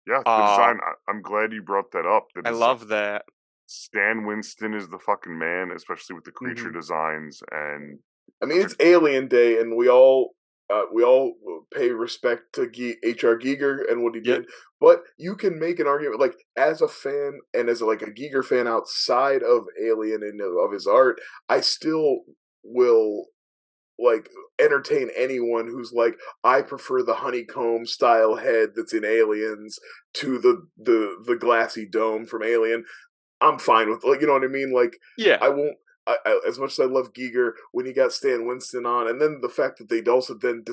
Yeah, the design. I'm glad you brought that up. I love that. Stan Winston is the fucking man, especially with the creature designs. And I mean, it's Alien Day, and we all pay respect to H.R. Giger and what he did. But you can make an argument, like, as a fan and as a Giger fan outside of Alien and of his art, I still will entertain anyone who's like, I prefer the honeycomb style head that's in Aliens to the glassy dome from Alien. I'm fine with, you know what I mean? I won't. As much as I love Giger, when you got Stan Winston on, and then the fact that they'd also then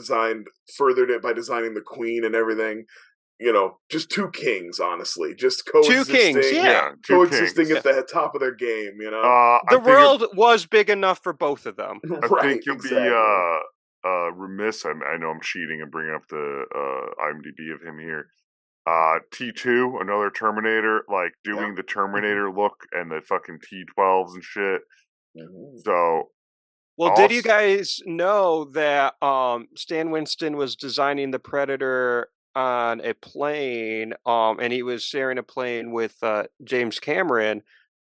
furthered it by designing the Queen and everything, just two kings, honestly, just coexisting. Two kings, coexisting at the top of their game. The world was big enough for both of them. I think you'll be remiss. I know I'm cheating and bringing up the IMDb of him here. T2, another Terminator, doing the Terminator look and the fucking T12s and shit. So, did you guys know that Stan Winston was designing the Predator on a plane, and he was sharing a plane with James Cameron,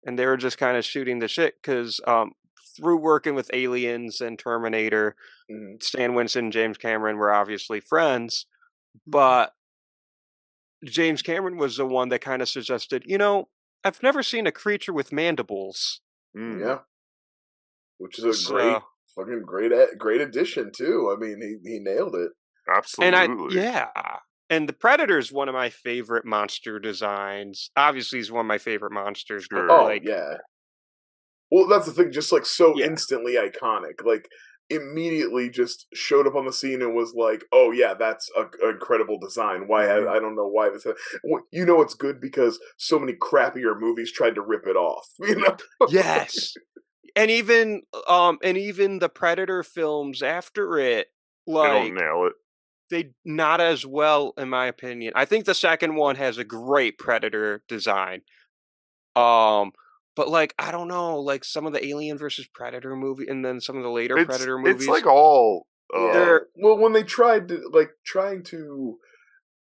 and they were just kind of shooting the shit because through working with Aliens and Terminator, Stan Winston and James Cameron were obviously friends, but James Cameron was the one that kind of suggested, I've never seen a creature with mandibles. Yeah. Which is a great addition too. I mean, he nailed it. Absolutely. And the Predator is one of my favorite monster designs. Obviously, he's one of my favorite monsters. Sure. But yeah. Well, that's the thing. Just instantly iconic. Immediately just showed up on the scene and was like, "Oh yeah, that's an incredible design." Why I don't know why this. It's good because so many crappier movies tried to rip it off. Yes. And even the Predator films after it, they don't nail it. They not as well, in my opinion. I think the second one has a great Predator design. But I don't know, some of the Alien versus Predator movie, and then some of the later Predator movies. It's all. When they tried to trying to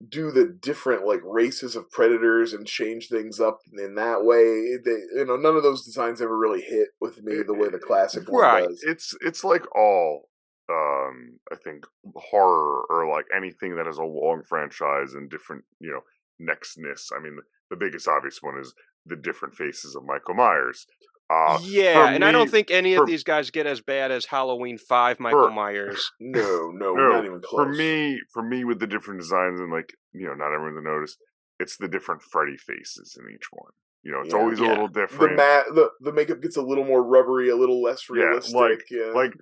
do the different races of predators and change things up in that way, none of those designs ever really hit with me the way the classic one does. It's all I think horror or anything that has a long franchise and different nextness. I mean, the biggest obvious one is the different faces of Michael Myers. And I don't think any of these guys get as bad as Halloween 5 Michael Myers. No, not even close. For me, with the different designs and not everyone to notice, it's the different Freddy faces in each one. It's always a little different. The makeup gets a little more rubbery, a little less realistic.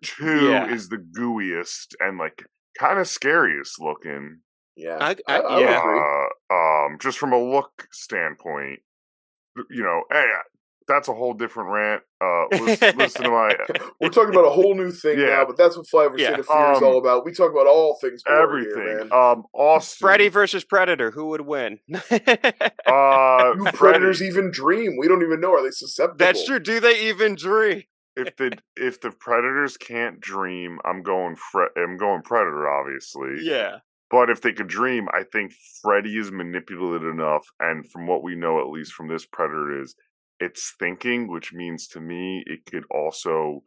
Two is the gooeyest and kind of scariest looking. Yeah, I agree. Just from a look standpoint, hey, that's a whole different rant. Listen to my. We're talking about a whole new thing now, but that's what Flyover State of Fear is all about. We talk about all things. Everything. Here, man. Austin. Freddy versus Predator. Who would win? Do predators even dream? We don't even know. Are they susceptible? That's true. Do they even dream? If the predators can't dream, I'm going Predator, obviously. Yeah. But if they could dream, I think Freddy is manipulated enough, and from what we know, at least from this Predator, is it's thinking, which means to me it could also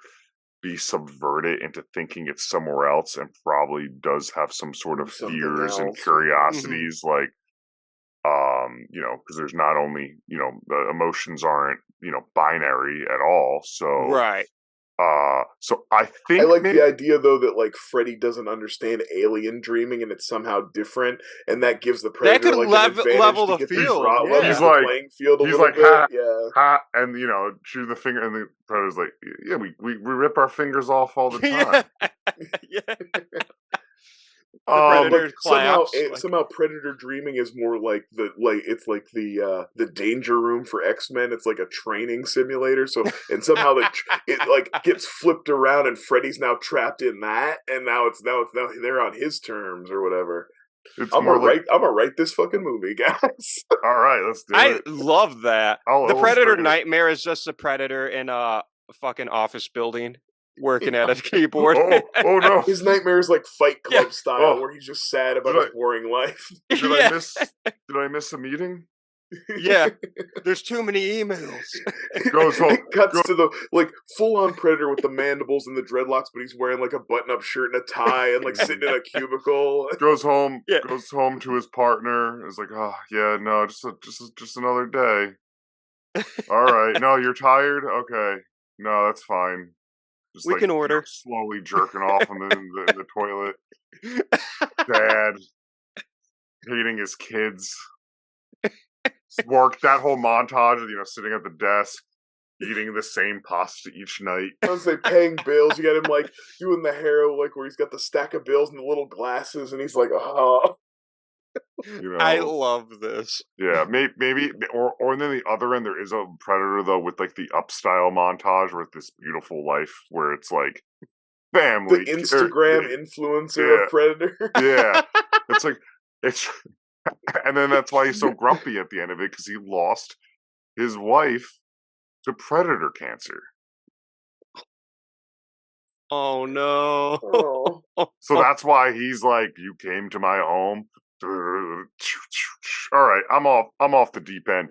be subverted into thinking it's somewhere else, and probably does have some sort of fears and curiosities, because there's not only the emotions aren't binary at all. So right. So I think I like the idea though that Freddy doesn't understand alien dreaming and it's somehow different, and that gives the Predator an level the field. He's playing field a he's little bit. Ha, and shoot the finger, and the Predator's like, yeah, we rip our fingers off all the time. Yeah. Somehow Predator dreaming is more it's like the danger room for X-Men. It's like a training simulator. So and somehow it gets flipped around and Freddy's now trapped in that, and now they're on his terms or whatever. I'm gonna write this fucking movie, guys. All right, let's do it. I love that. The Predator Nightmare is just a Predator in a fucking office building. working at a keyboard. Oh no! His nightmare is like Fight Club style, where he's just sad about his boring life. Did I miss a meeting? Yeah, there's too many emails. Goes home. Cuts to the full-on Predator with the mandibles and the dreadlocks, but he's wearing like a button-up shirt and a tie and like sitting in a cubicle. Goes home to his partner. Is like, oh yeah, no, just another day. All right, no, you're tired. Okay, no, that's fine. Just we can order. Slowly jerking off in the toilet. Dad hating his kids. Work that whole montage of sitting at the desk, eating the same pasta each night. I was like paying bills. You got him like doing the hair where he's got the stack of bills and the little glasses, and he's like, oh. I love this. Yeah, maybe, or then the other end there is a Predator though with like the upstyle montage with this beautiful life where it's like family, the Instagram influencer of Predator. Yeah, it's. And then that's why he's so grumpy at the end of it, because he lost his wife to predator cancer. Oh no! So that's why he's like, "You came to my home." All right, I'm off the deep end.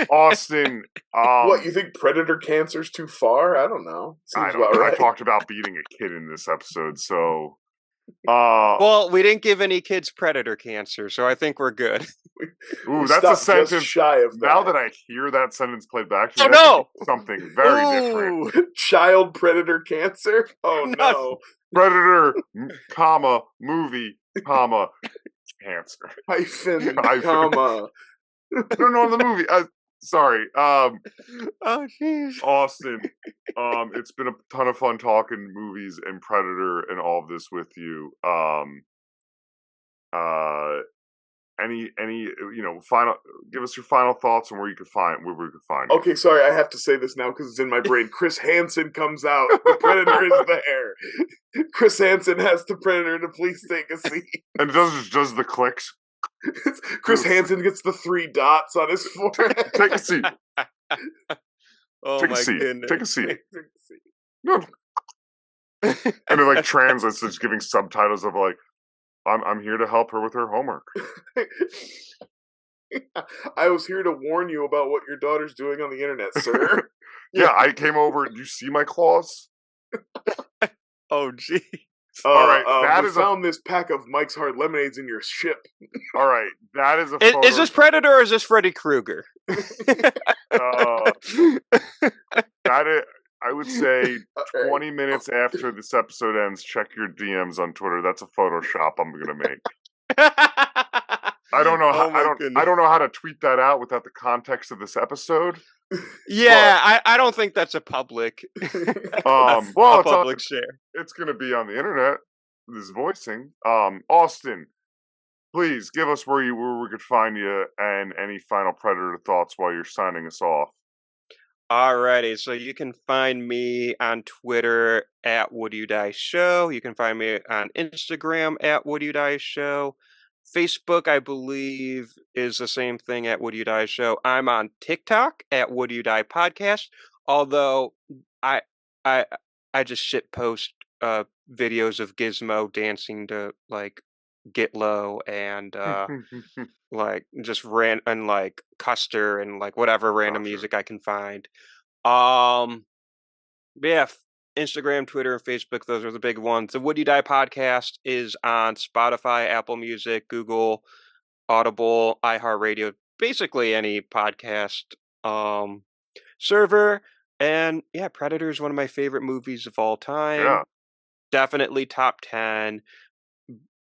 Austin, what, you think predator cancer's too far? I don't know. Seems about right. I talked about beating a kid in this episode, so. Well, we didn't give any kids predator cancer, so I think we're good. Ooh, that's a sentence shy of that. Now that I hear that sentence played back to me, something very different. Child predator cancer? Oh no. Predator, movie, cancer. Hyphen. Comma. No, the movie. Sorry. Oh, jeez. Austin, it's been a ton of fun talking movies and Predator and all of this with you. Any final, give us your final thoughts on where we could find you. Okay, sorry, I have to say this now because it's in my brain. Chris Hansen comes out. The Predator is there. Chris Hansen has the Predator to please take a seat. And it does the clicks. Chris Hansen gets the 3 dots on his forehead. Take a seat. Oh, take a seat. Goodness. Take a seat. No. And it translates, it's giving subtitles of I'm here to help her with her homework. I was here to warn you about what your daughter's doing on the internet, sir. Yeah, I came over. Do you see my claws? Oh, gee. All right, we found this pack of Mike's Hard Lemonades in your ship. All right, that is a photo. Is this Predator or is this Freddy Krueger? That is, I would say 20 minutes after this episode ends, check your DMs on Twitter. That's a Photoshop I'm going to make. I don't know how I don't know how to tweet that out without the context of this episode. Yeah, I don't think that's a public. Well, a public share. It's going to be on the internet. This voicing. Austin, please give us where we could find you and any final Predator thoughts while you're signing us off. Alrighty, so you can find me on Twitter at Would You Die Show. You can find me on Instagram at Would You Die Show. Facebook, I believe, is the same thing at Would You Die Show. I'm on TikTok at Would You Die Podcast. Although I just shit post videos of Gizmo dancing to Get Low and just Custer and whatever random music I can find. Yeah, Instagram, Twitter, and Facebook, those are the big ones. The Would You Die podcast is on Spotify, Apple Music, Google, Audible, iHeartRadio, basically any podcast server. And yeah, Predator is one of my favorite movies of all time. Yeah. Definitely top 10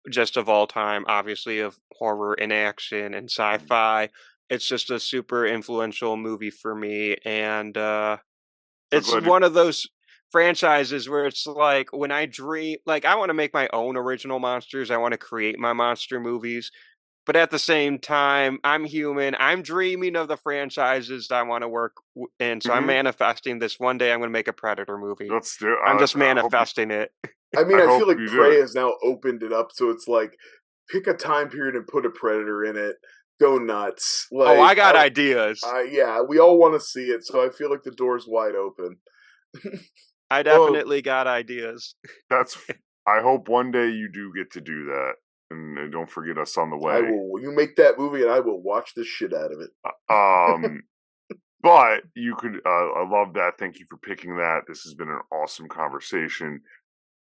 just of all time, obviously, of horror and action and sci-fi. It's just a super influential movie for me. And it's one of those franchises where it's when I dream, I want to make my own original monsters. I want to create my monster movies. But at the same time, I'm human. I'm dreaming of the franchises I want to work in. So I'm manifesting this. One day I'm going to make a Predator movie. Let's do it. I'm just manifesting it. I mean, I feel like Prey has now opened it up. So it's pick a time period and put a Predator in it. Go nuts. I got ideas. Yeah, we all want to see it. So I feel like the door's wide open. I definitely got ideas. I hope one day you do get to do that. And don't forget us on the way. I will. You make that movie, and I will watch the shit out of it. But you could. I love that. Thank you for picking that. This has been an awesome conversation.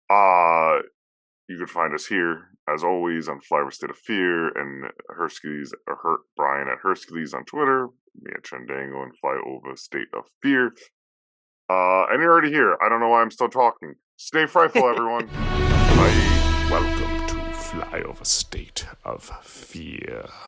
You can find us here as always on Flyover State of Fear and Brian at Hercules on Twitter, me at Chandango and Flyover State of Fear. And you're already here. I don't know why I'm still talking. Stay frightful, everyone. Bye. Welcome to Flyover State of Fear.